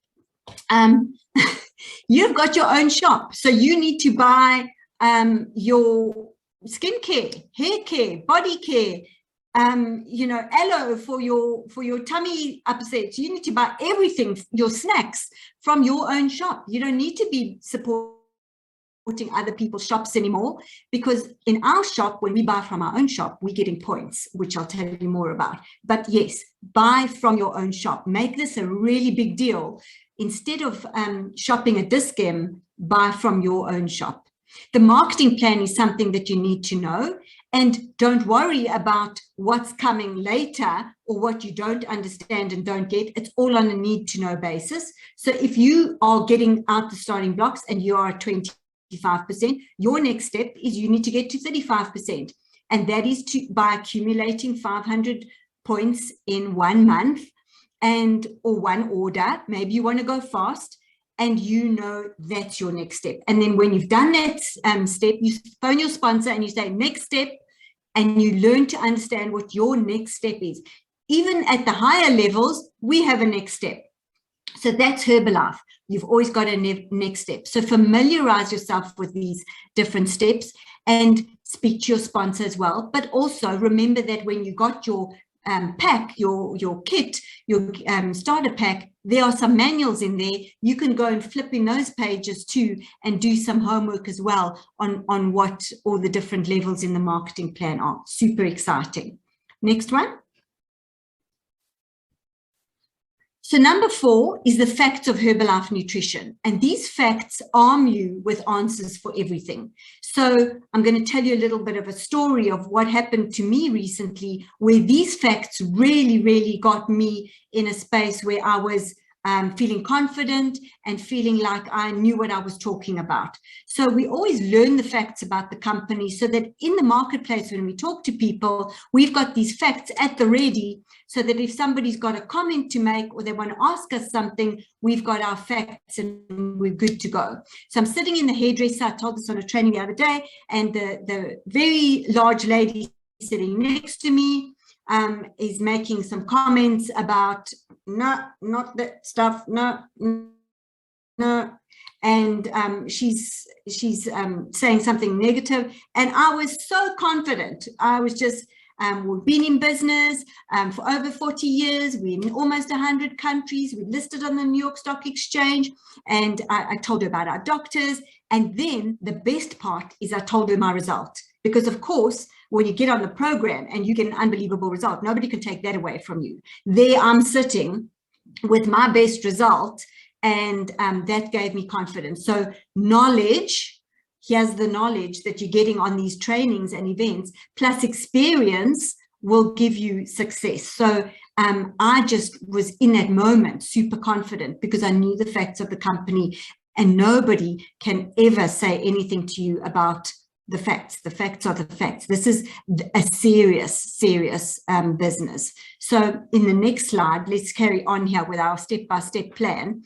You've got your own shop. So you need to buy your skincare, hair care, body care, aloe for your tummy upsets. You need to buy everything, your snacks, from your own shop. You don't need to be supporting other people's shops anymore, because in our shop, when we buy from our own shop, we're getting points, which I'll tell you more about. But yes, buy from your own shop. Make this a really big deal. Instead of shopping at Dis-Chem, buy from your own shop. The marketing plan is something that you need to know, and don't worry about what's coming later or what you don't understand and don't get. It's all on a need to know basis. So if you are getting out the starting blocks and you are at 25%, your next step is you need to get to 35%. And that is by accumulating 500 points in 1 month or one order. Maybe you want to go fast, and that's your next step. And then when you've done that step, you phone your sponsor and you say, next step, and you learn to understand what your next step is. Even at the higher levels, we have a next step. So that's Herbalife. You've always got a next step. So familiarize yourself with these different steps and speak to your sponsor as well. But also remember that when you got your pack, your kit, your starter pack, there are some manuals in there. You can go and flip in those pages too and do some homework as well on what all the different levels in the marketing plan are. Super exciting. Next one. So number 4 is the facts of Herbalife nutrition. And these facts arm you with answers for everything. So I'm going to tell you a little bit of a story of what happened to me recently, where these facts really, really got me in a space where I was feeling confident and feeling like I knew what I was talking about. So we always learn the facts about the company so that in the marketplace, when we talk to people, we've got these facts at the ready, so that if somebody's got a comment to make or they want to ask us something, we've got our facts and we're good to go. So I'm sitting in the hairdresser. I told this on a training the other day, and the very large lady sitting next to me, is making some comments about no, not that stuff, no, no, and she's saying something negative, and I was so confident. I was just we've been in business for over 40 years. We're in almost 100 countries. We're listed on the New York Stock Exchange. And I told her about our doctors. And then the best part is I told her my result. Because of course, when you get on the program and you get an unbelievable result, nobody can take that away from you. There I'm sitting with my best result, and that gave me confidence. So knowledge, here's the knowledge that you're getting on these trainings and events, plus experience will give you success. So I just was in that moment super confident because I knew the facts of the company, and nobody can ever say anything to you about the facts. The facts are the facts. This is a serious business. So in the next slide, let's carry on here with our step-by-step plan.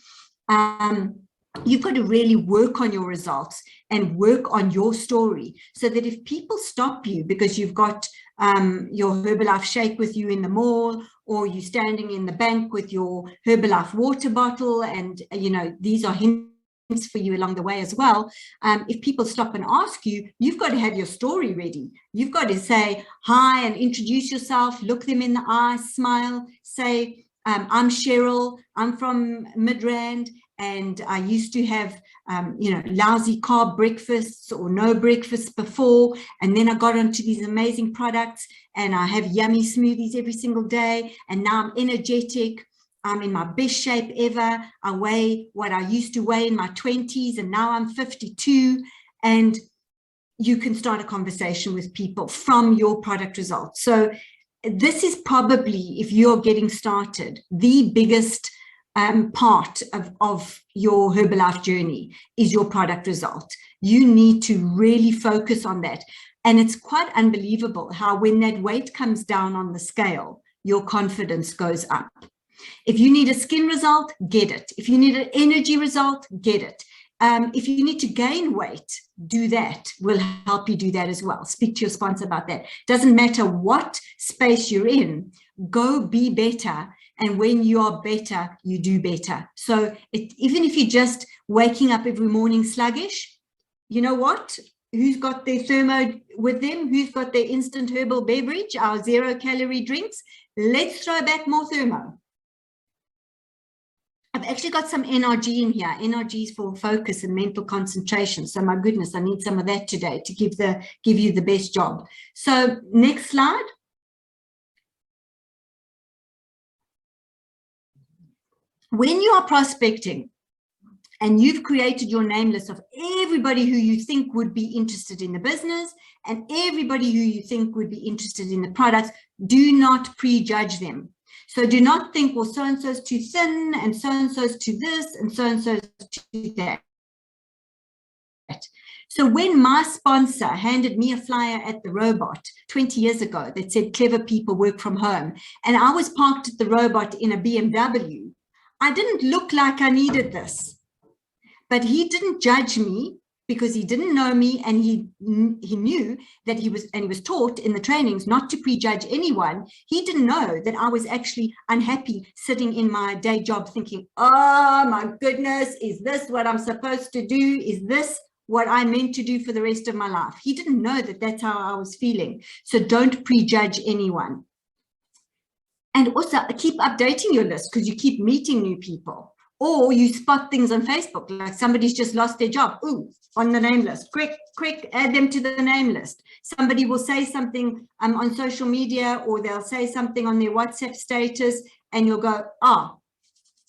You've got to really work on your results and work on your story, so that if people stop you because you've got your Herbalife shake with you in the mall, or you're standing in the bank with your Herbalife water bottle, and you know these are hints for you along the way as well. If people stop and ask you, you've got to have your story ready. You've got to say hi and introduce yourself, look them in the eye, smile, say, I'm Cheryl, I'm from Midrand, and I used to have, lousy carb breakfasts or no breakfasts before. And then I got onto these amazing products, and I have yummy smoothies every single day. And now I'm energetic. I'm in my best shape ever. I weigh what I used to weigh in my 20s, and now I'm 52. And you can start a conversation with people from your product results. So this is probably, if you're getting started, the biggest part of your Herbalife journey is your product result. You need to really focus on that. And it's quite unbelievable how when that weight comes down on the scale, your confidence goes up. If you need a skin result, get it. If you need an energy result, get it. If you need to gain weight, do that. We'll help you do that as well. Speak to your sponsor about that. Doesn't matter what space you're in, go be better. And when you are better, you do better. So even if you're just waking up every morning sluggish, you know what? Who's got their thermo with them? Who's got their instant herbal beverage, our 0-calorie drinks? Let's throw back more thermo. I've actually got some NRG in here. NRG is for focus and mental concentration. So my goodness, I need some of that today to give you the best job. So next slide. When you are prospecting and you've created your name list of everybody who you think would be interested in the business and everybody who you think would be interested in the products, do not prejudge them. So do not think, well, so-and-so's too thin and so-and-so's to this and so-and-so's to that. So when my sponsor handed me a flyer at the Robot 20 years ago that said clever people work from home, and I was parked at the Robot in a BMW, I didn't look like I needed this. But he didn't judge me because he didn't know me, and he knew that he was taught in the trainings not to prejudge anyone. He didn't know that I was actually unhappy sitting in my day job thinking, oh my goodness, is this what I'm supposed to do? Is this what I meant to do for the rest of my life? He didn't know that that's how I was feeling. So don't prejudge anyone. And also keep updating your list because you keep meeting new people. Or you spot things on Facebook, like somebody's just lost their job. Ooh, on the name list, quick, add them to the name list. Somebody will say something on social media, or they'll say something on their WhatsApp status, and you'll go,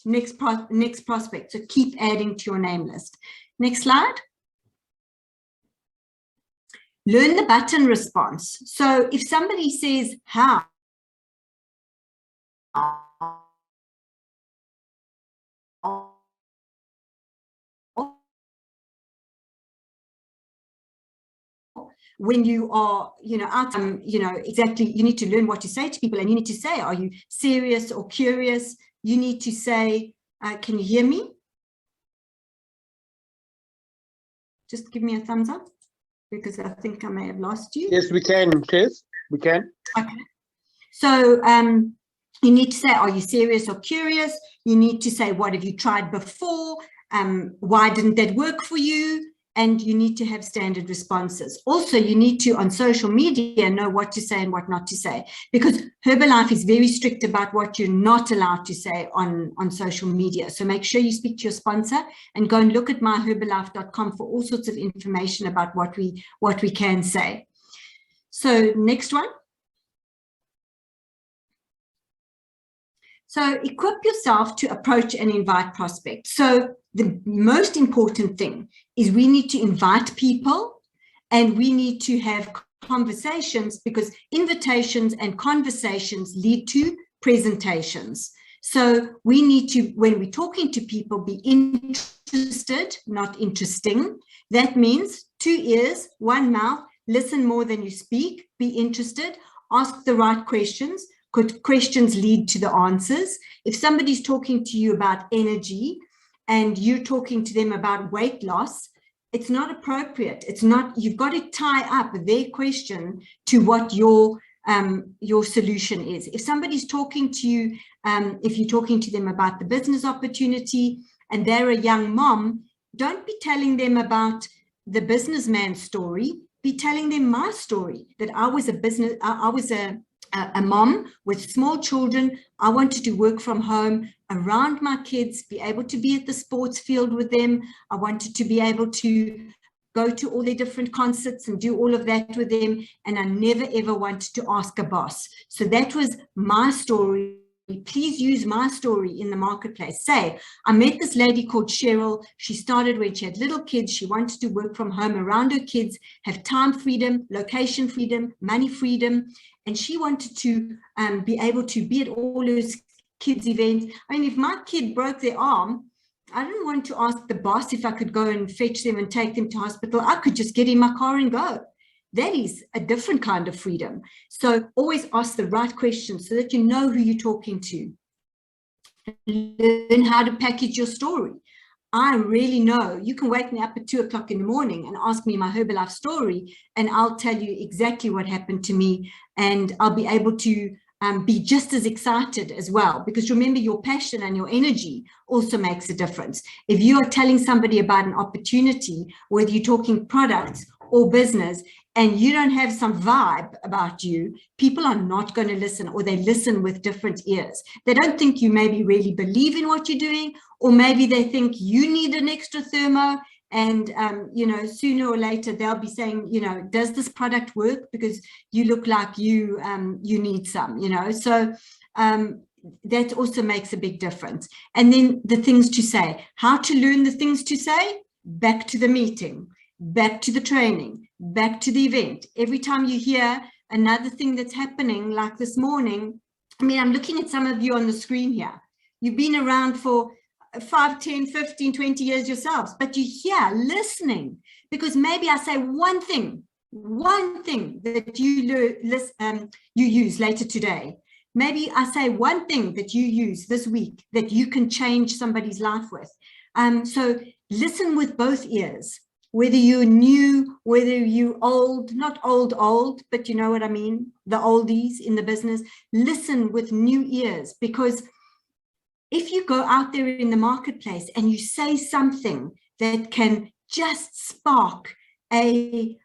next prospect. So keep adding to your name list. Next slide. Learn the button response. So if somebody says, how? When you are, out, exactly, you need to learn what to say to people, and you need to say, are you serious or curious? You need to say, can you hear me? Just give me a thumbs up, because I think I may have lost you. Yes, we can, Chris. We can. Okay. So you need to say, are you serious or curious? You need to say, what have you tried before? Why didn't that work for you? And you need to have standard responses. Also, you need to, on social media, know what to say and what not to say, because Herbalife is very strict about what you're not allowed to say on social media. So make sure you speak to your sponsor and go and look at myherbalife.com for all sorts of information about what we can say. So next one. So equip yourself to approach and invite prospects. So the most important thing is we need to invite people and we need to have conversations, because invitations and conversations lead to presentations. So we need to, when we're talking to people, be interested, not interesting. That means 2 ears, 1 mouth, listen more than you speak, be interested, ask the right questions. Could questions lead to the answers? If somebody's talking to you about energy and you're talking to them about weight loss, it's not appropriate. It's not, you've got to tie up their question to what your solution is. If somebody's talking to you, if you're talking to them about the business opportunity and they're a young mom, don't be telling them about the businessman's story, be telling them my story, that I was a mom with small children. I wanted to work from home around my kids, be able to be at the sports field with them. I wanted to be able to go to all their different concerts and do all of that with them. And I never, ever wanted to ask a boss. So that was my story. Please use my story in the marketplace. Say, I met this lady called Cheryl. She started when she had little kids. She wanted to work from home around her kids, have time freedom, location freedom, money freedom. And she wanted to be able to be at all her kids' events. I mean, if my kid broke their arm, I didn't want to ask the boss if I could go and fetch them and take them to hospital. I could just get in my car and go. That is a different kind of freedom. So always ask the right questions so that you know who you're talking to. Learn how to package your story. I really know, you can wake me up at 2 o'clock in the morning and ask me my Herbalife story, and I'll tell you exactly what happened to me, and I'll be able to be just as excited as well, because remember, your passion and your energy also makes a difference. If you are telling somebody about an opportunity, whether you're talking products or business, and you don't have some vibe about you, people are not going to listen, or they listen with different ears. They don't think you maybe really believe in what you're doing, or maybe they think you need an extra thermo, and you know, sooner or later they'll be saying, you know, does this product work? Because you look like you need some, you know. So that also makes a big difference. And then the things to say, how to learn the things to say, back to the meeting, back to the training, back to the event. Every time you hear another thing that's happening, like this morning, I mean, I'm looking at some of you on the screen here. You've been around for 5, 10, 15, 20 years yourselves, but you're here listening, because maybe I say one thing that you use later today. Maybe I say one thing that you use this week that you can change somebody's life with. So listen with both ears. Whether you're new, whether you're old, not old, but you know what I mean, the oldies in the business, listen with new ears, because if you go out there in the marketplace and you say something that can just spark an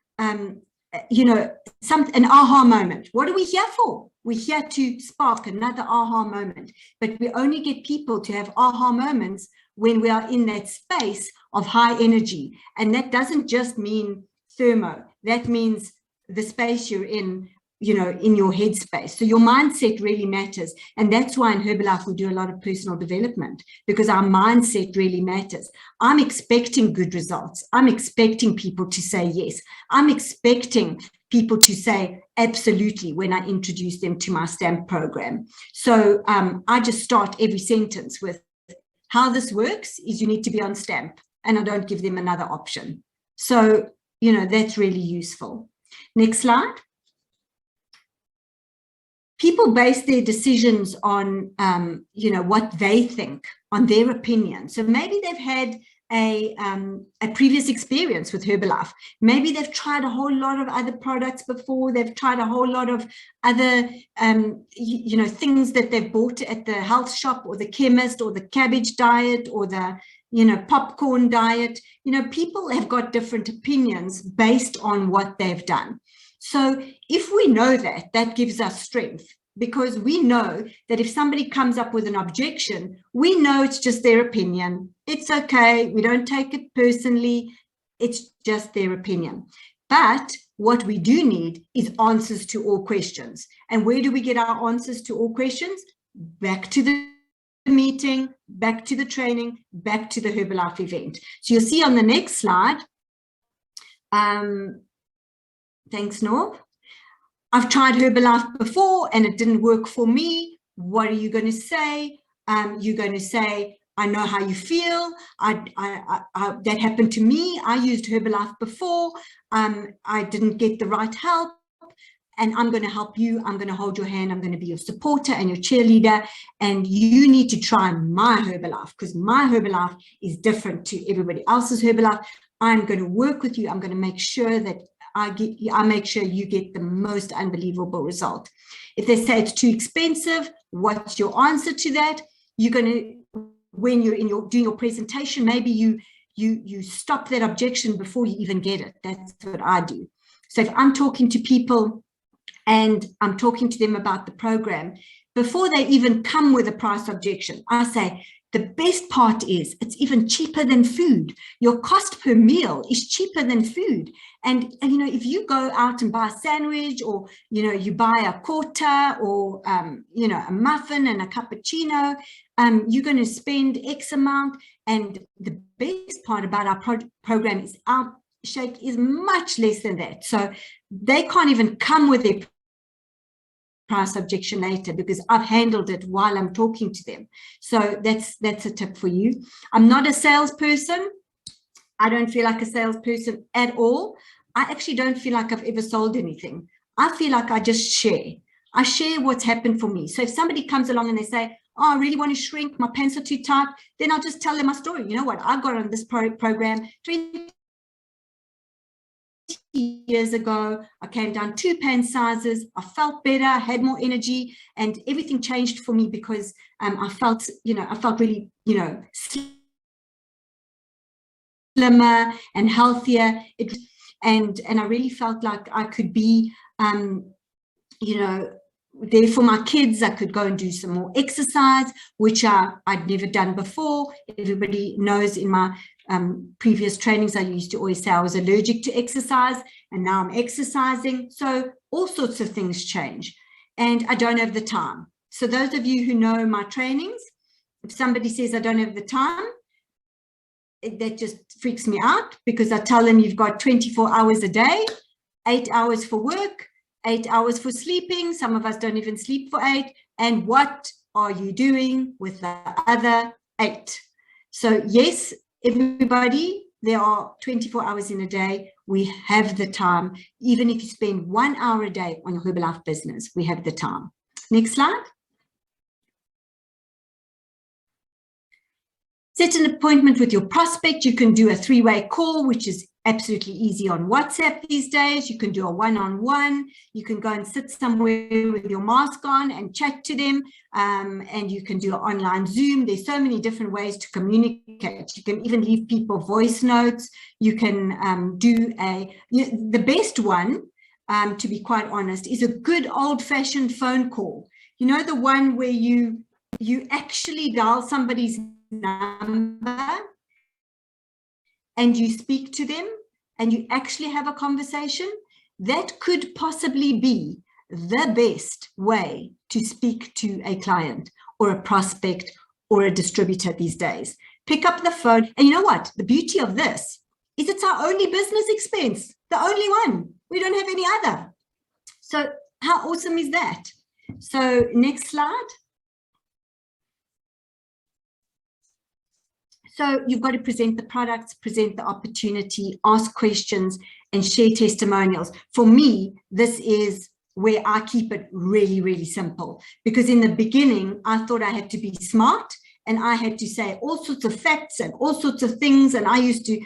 aha moment. What are we here for? We're here to spark another aha moment, but we only get people to have aha moments when we are in that space of high energy. And that doesn't just mean thermo, that means the space you're in, you know, in your headspace. So your mindset really matters. And that's why in Herbalife we do a lot of personal development, because our mindset really matters. I'm expecting good results. I'm expecting people to say yes. I'm expecting people to say absolutely when I introduce them to my stamp program. So I just start every sentence with, how this works is you need to be on stamp, and I don't give them another option. So, you know, that's really useful. Next slide. People base their decisions on, you know, what they think, on their opinion. So maybe they've had a previous experience with Herbalife. Maybe they've tried a whole lot of other products before. They've tried a whole lot of other, things that they've bought at the health shop or the chemist, or the cabbage diet, or the, popcorn diet. People have got different opinions based on what they've done. So if we know that, that gives us strength, because we know that if somebody comes up with an objection, we know it's just their opinion. It's okay. We don't take it personally. It's just their opinion. But what we do need is answers to all questions. And where do we get our answers to all questions? Back to the meeting, back to the training, back to the Herbalife event. So you'll see on the next slide. Thanks, Norb. I've tried Herbalife before and it didn't work for me. What are you going to say? You're going to say, I know how you feel. That happened to me. I used Herbalife before. I didn't get the right help. And I'm going to help you. I'm going to hold your hand. I'm going to be your supporter and your cheerleader. And you need to try my Herbalife, because my Herbalife is different to everybody else's Herbalife. I'm going to work with you. I'm going to make sure that I make sure you get the most unbelievable result. If they say it's too expensive, what's your answer to that? You're going to, when you're doing your presentation, maybe you stop that objection before you even get it. That's what I do. So if I'm talking to people and I'm talking to them about the program, before they even come with a price objection, I say, the best part is it's even cheaper than food. Your cost per meal is cheaper than food. And if you go out and buy a sandwich, or, you buy a quarter, or, a muffin and a cappuccino, you're going to spend X amount. And the best part about our program is our shake is much less than that. So they can't even come with their price objection later, because I've handled it while I'm talking to them. So that's a tip for you. I'm not a salesperson. I don't feel like a salesperson at all. I actually don't feel like I've ever sold anything. I feel like I just share. I share what's happened for me. So if somebody comes along and they say, oh, I really want to shrink, my pants are too tight, then I'll just tell them my story. You know what? I got on this program 20 years ago. I came down 2 pant sizes. I felt better, had more energy, and everything changed for me because I felt really, slimmer and healthier. And I really felt like I could be, there for my kids. I could go and do some more exercise, which I'd never done before. Everybody knows in my previous trainings, I used to always say I was allergic to exercise, and now I'm exercising. So all sorts of things change, and I don't have the time. So those of you who know my trainings, if somebody says I don't have the time, that just freaks me out, because I tell them you've got 24 hours a day, 8 hours for work, 8 hours for sleeping. Some of us don't even sleep for 8. And what are you doing with the other 8? So yes, everybody, there are 24 hours in a day. We have the time. Even if you spend 1 hour a day on your Herbalife business, we have the time. Next slide. Set an appointment with your prospect. You can do a 3-way call, which is absolutely easy on WhatsApp these days. You can do a one-on-one. You can go and sit somewhere with your mask on and chat to them. And you can do an online Zoom. There's so many different ways to communicate. You can even leave people voice notes. You can do the best one, to be quite honest, is a good old-fashioned phone call. You know, the one where you actually dial somebody's number and you speak to them and you actually have a conversation. That could possibly be the best way to speak to a client or a prospect or a distributor these days. Pick up the phone, and you know what? The beauty of this is it's our only business expense, the only one. We don't have any other. So how awesome is that? So next slide. So you've got to present the products, present the opportunity, ask questions, and share testimonials. For me, this is where I keep it really, really simple, because in the beginning, I thought I had to be smart and I had to say all sorts of facts and all sorts of things. And I used to,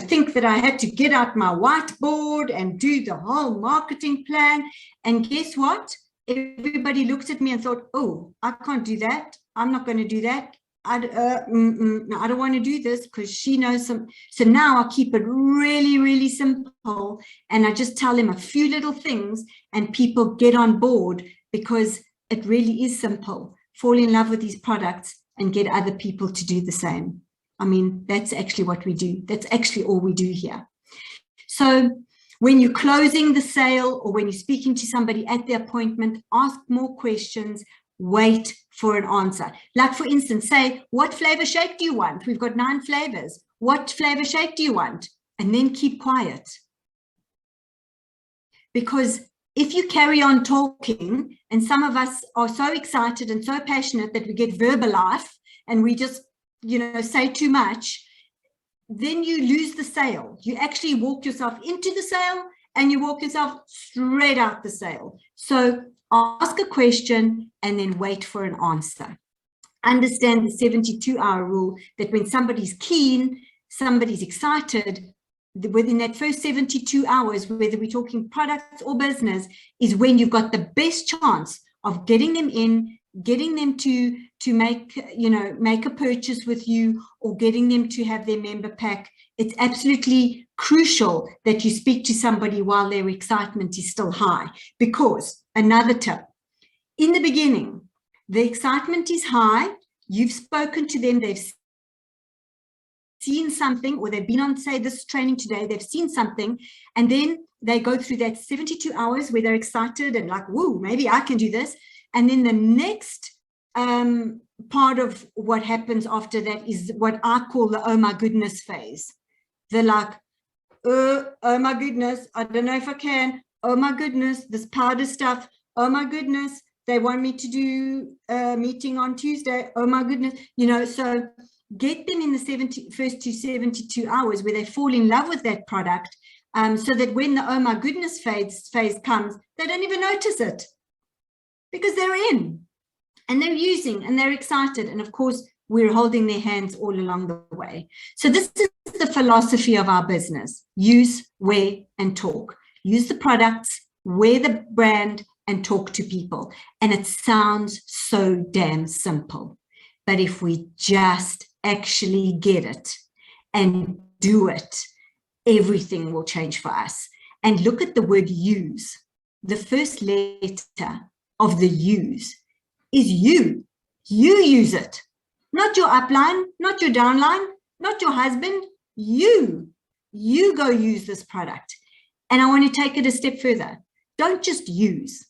think that I had to get out my whiteboard and do the whole marketing plan. And guess what? Everybody looked at me and thought, oh, I can't do that. I'm not going to do that. I don't want to do this because she knows some. So now I keep it really, really simple. And I just tell them a few little things and people get on board because it really is simple. Fall in love with these products and get other people to do the same. I mean, that's actually what we do. That's actually all we do here. So when you're closing the sale or when you're speaking to somebody at the appointment, ask more questions, wait for an answer. Like for instance, say, what flavor shake do you want? We've got 9 flavors. What flavor shake do you want? And then keep quiet. Because if you carry on talking, and some of us are so excited and so passionate that we get verbalife and we just, say too much, then you lose the sale. You actually walk yourself into the sale and you walk yourself straight out the sale. So ask a question and then wait for an answer. Understand the 72-hour rule, that when somebody's keen, somebody's excited, within that first 72 hours, whether we're talking products or business, is when you've got the best chance of getting them in, getting them to make a purchase with you, or getting them to have their member pack. It's absolutely crucial that you speak to somebody while their excitement is still high. Because another tip, in the beginning, the excitement is high. You've spoken to them, they've seen something, or they've been on, say, this training today, they've seen something, and then they go through that 72 hours where they're excited and like, whoa, maybe I can do this. And then the next part of what happens after that is what I call the oh my goodness phase. They're like, oh my goodness, I don't know if I can. Oh my goodness, this powder stuff. Oh my goodness, they want me to do a meeting on Tuesday. Oh my goodness, so get them in the first 72 hours where they fall in love with that product, so that when the oh my goodness phase comes, they don't even notice it, because they're in and they're using and they're excited. And of course, we're holding their hands all along the way. So this is the philosophy of our business: use, wear, and talk. Use the products, wear the brand, and talk to people. And it sounds so damn simple. But if we just actually get it and do it, everything will change for us. And look at the word use. The first letter of the use is you. You use it. Not your upline, not your downline, not your husband. You go use this product. And I want to take it a step further. Don't just use,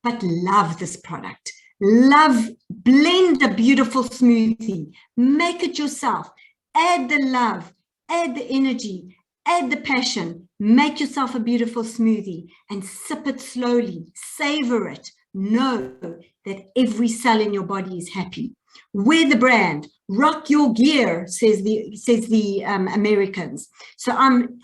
but love this product. Love, blend a beautiful smoothie, make it yourself, add the love, add the energy, add the passion, make yourself a beautiful smoothie and sip it slowly, savor it. Know that every cell in your body is happy. Wear the brand, rock your gear, says the Americans. So I'm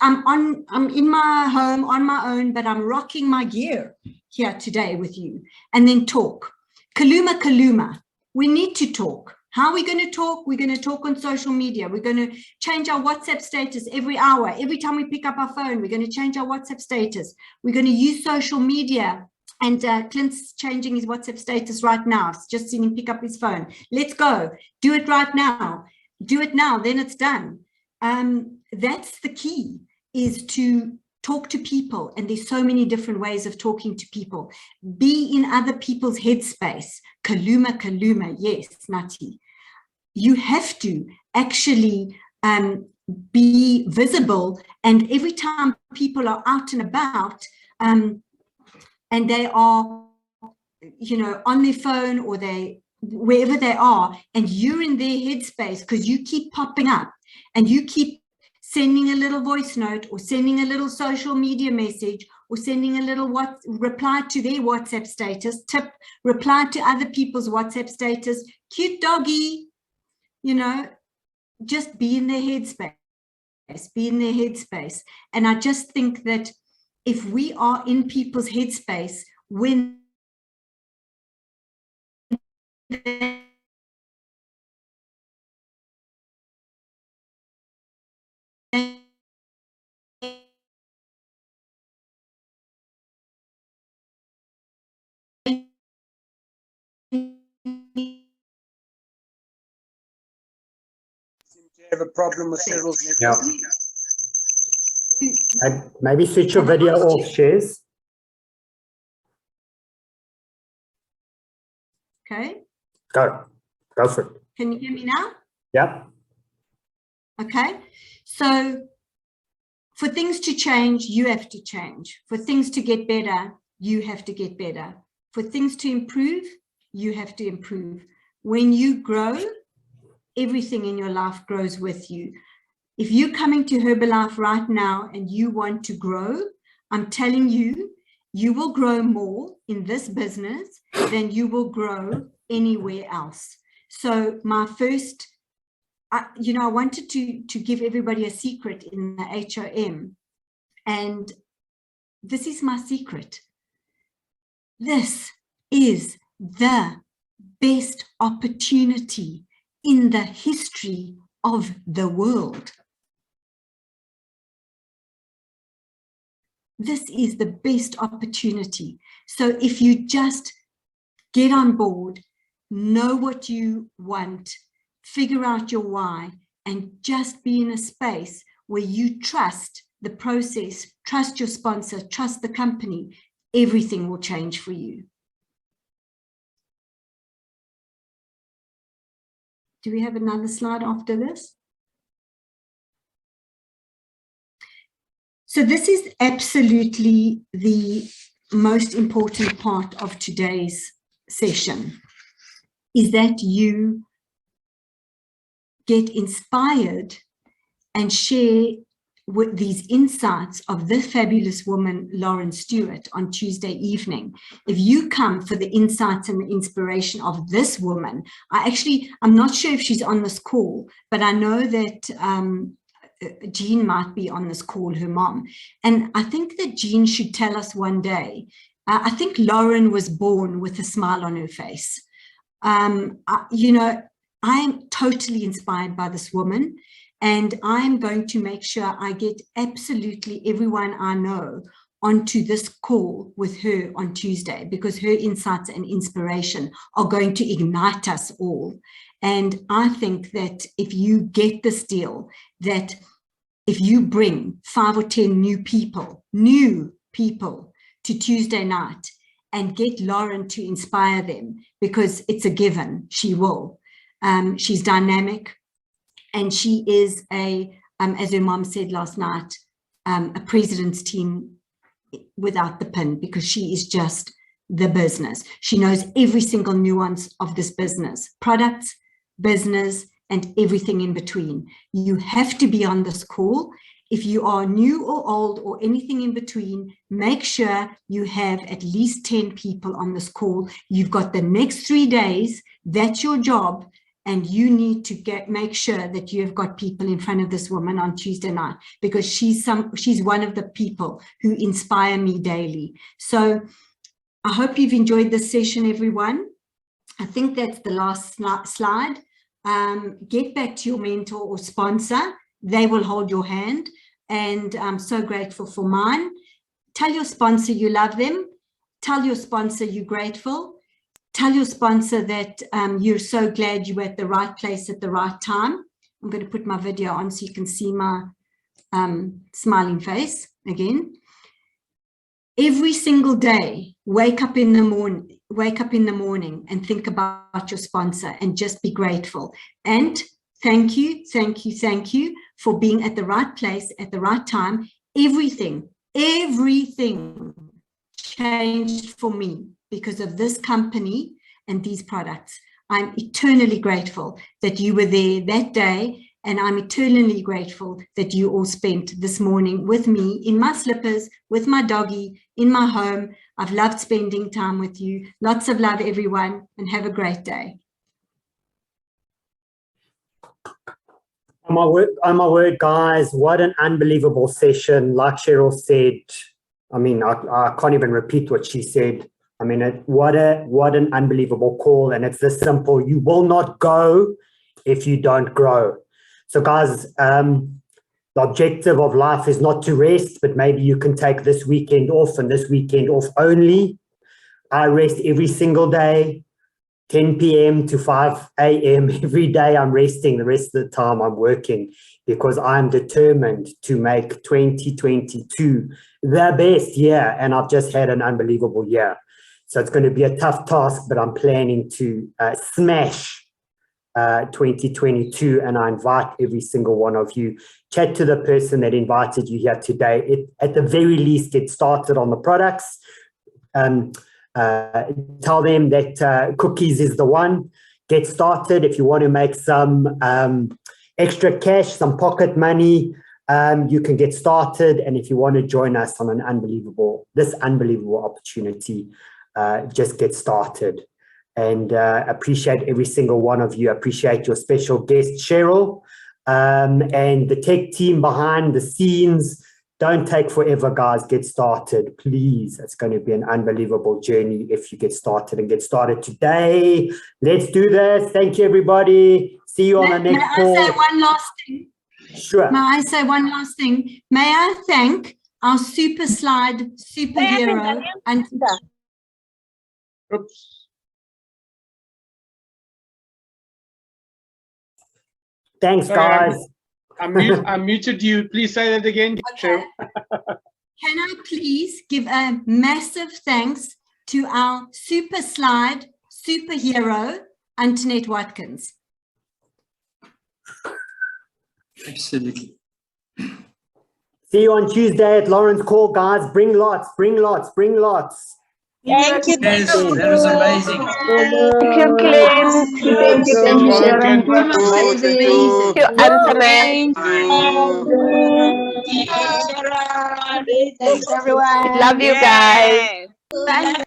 in my home on my own, but I'm rocking my gear here today with you. And then talk. Kaluma. We need to talk. How are we going to talk? We're going to talk on social media. We're going to change our WhatsApp status every hour. Every time we pick up our phone, we're going to change our WhatsApp status. We're going to use social media. And Clint's changing his WhatsApp status right now. I've just seen him pick up his phone. Let's go. Do it right now. Do it now. Then it's done. That's the key, is to talk to people. And there's so many different ways of talking to people. Be in other people's headspace. Kaluma. Yes, Nati. You have to actually be visible. And every time people are out and about, and they are, on their phone, or wherever they are, and you're in their headspace because you keep popping up and you keep sending a little voice note, or sending a little social media message, or sending a little reply to their WhatsApp status, reply to other people's WhatsApp status, cute doggy, just be in their headspace, And I just think that if we are in people's headspace when have a problem with Cheryl's Yeah. network. And maybe switch your video off, Shares. Okay, Go for it. can you hear me now? Yep. Okay, so for things to change, you have to change. For things to get better, you have to get better. For things to improve, you have to improve. When you grow, everything in your life grows with you. If you're coming to Herbalife right now and you want to grow, I'm telling you, you will grow more in this business than you will grow anywhere else. So my first, I wanted to give everybody a secret in the HOM, and this is my secret. This is the best opportunity in the history of the world. This is the best opportunity. So if you just get on board, know what you want, figure out your why, and just be in a space where you trust the process, trust your sponsor, trust the company, everything will change for you. Do we have another slide after this? So this is absolutely the most important part of today's session, is that you get inspired and share with these insights of this fabulous woman, Lauren Stewart, on Tuesday evening. If you come for the insights and the inspiration of this woman, I'm not sure if she's on this call, but I know that Jean might be on this call, her mom. And I think that Jean should tell us one day, I think Lauren was born with a smile on her face. I am totally inspired by this woman, and I'm going to make sure I get absolutely everyone I know onto this call with her on Tuesday, because her insights and inspiration are going to ignite us all. And I think that if you get this deal, that if you bring 5 or 10 new people to Tuesday night and get Lauren to inspire them, because it's a given, she will. She's dynamic, and she is as her mom said last night, a president's team without the pin, because she is just the business. She knows every single nuance of this business, products, business, and everything in between. You have to be on this call. If you are new or old or anything in between, make sure you have at least 10 people on this call. You've got the next 3 days, that's your job, and you need to make sure that you have got people in front of this woman on Tuesday night, because she's one of the people who inspire me daily. So I hope you've enjoyed this session, everyone. I think that's the last slide. Get back to your mentor or sponsor. They will hold your hand, and I'm so grateful for mine. Tell your sponsor you love them. Tell your sponsor you're grateful. Tell your sponsor that you're so glad you were at the right place at the right time. I'm going to put my video on so you can see my smiling face again. Every single day, wake up in the morning and think about your sponsor and just be grateful. And thank you for being at the right place at the right time. Everything changed for me because of this company and these products. I'm eternally grateful that you were there that day, and I'm eternally grateful that you all spent this morning with me in my slippers, with my doggy, in my home. I've loved spending time with you. Lots of love, everyone, and have a great day. On my word, guys, what an unbelievable session. Like Cheryl said, I mean, I can't even repeat what she said. I mean, what an unbelievable call. And it's this simple. You will not go if you don't grow. So guys, the objective of life is not to rest, but maybe you can take this weekend off, and this weekend off only. I rest every single day. 10 p.m. to 5 a.m. every day. I'm resting. The rest of the time I'm working, because I'm determined to make 2022 the best year. And I've just had an unbelievable year. So it's going to be a tough task, but I'm planning to smash 2022. And I invite every single one of you, chat to the person that invited you here today. At the very least, get started on the products. Tell them that cookies is the one. Get started. If you want to make some extra cash, some pocket money, you can get started. And if you want to join us on this unbelievable opportunity, just get started. And appreciate every single one of you. Appreciate your special guest, Cheryl, and the tech team behind the scenes. Don't take forever, guys. Get started, please. It's going to be an unbelievable journey if you get started, and get started today. Let's do this. Thank you, everybody. See you on the next call. May I say one last thing? Sure. May I say one last thing? May I thank our super slide superhero and Thanks, Sorry, guys. I muted you. Please say that again. Okay. Can I please give a massive thanks to our super slide superhero, Antoinette Watkins. Absolutely. See you on Tuesday at Lauren's call, guys. Bring lots, bring lots, bring lots. Thank you. Yes, that was amazing. Thank you, Clint. Thank you, Sharon. Amazing. Thank you, Antoinette. Thanks, everyone. Love you guys. Bye.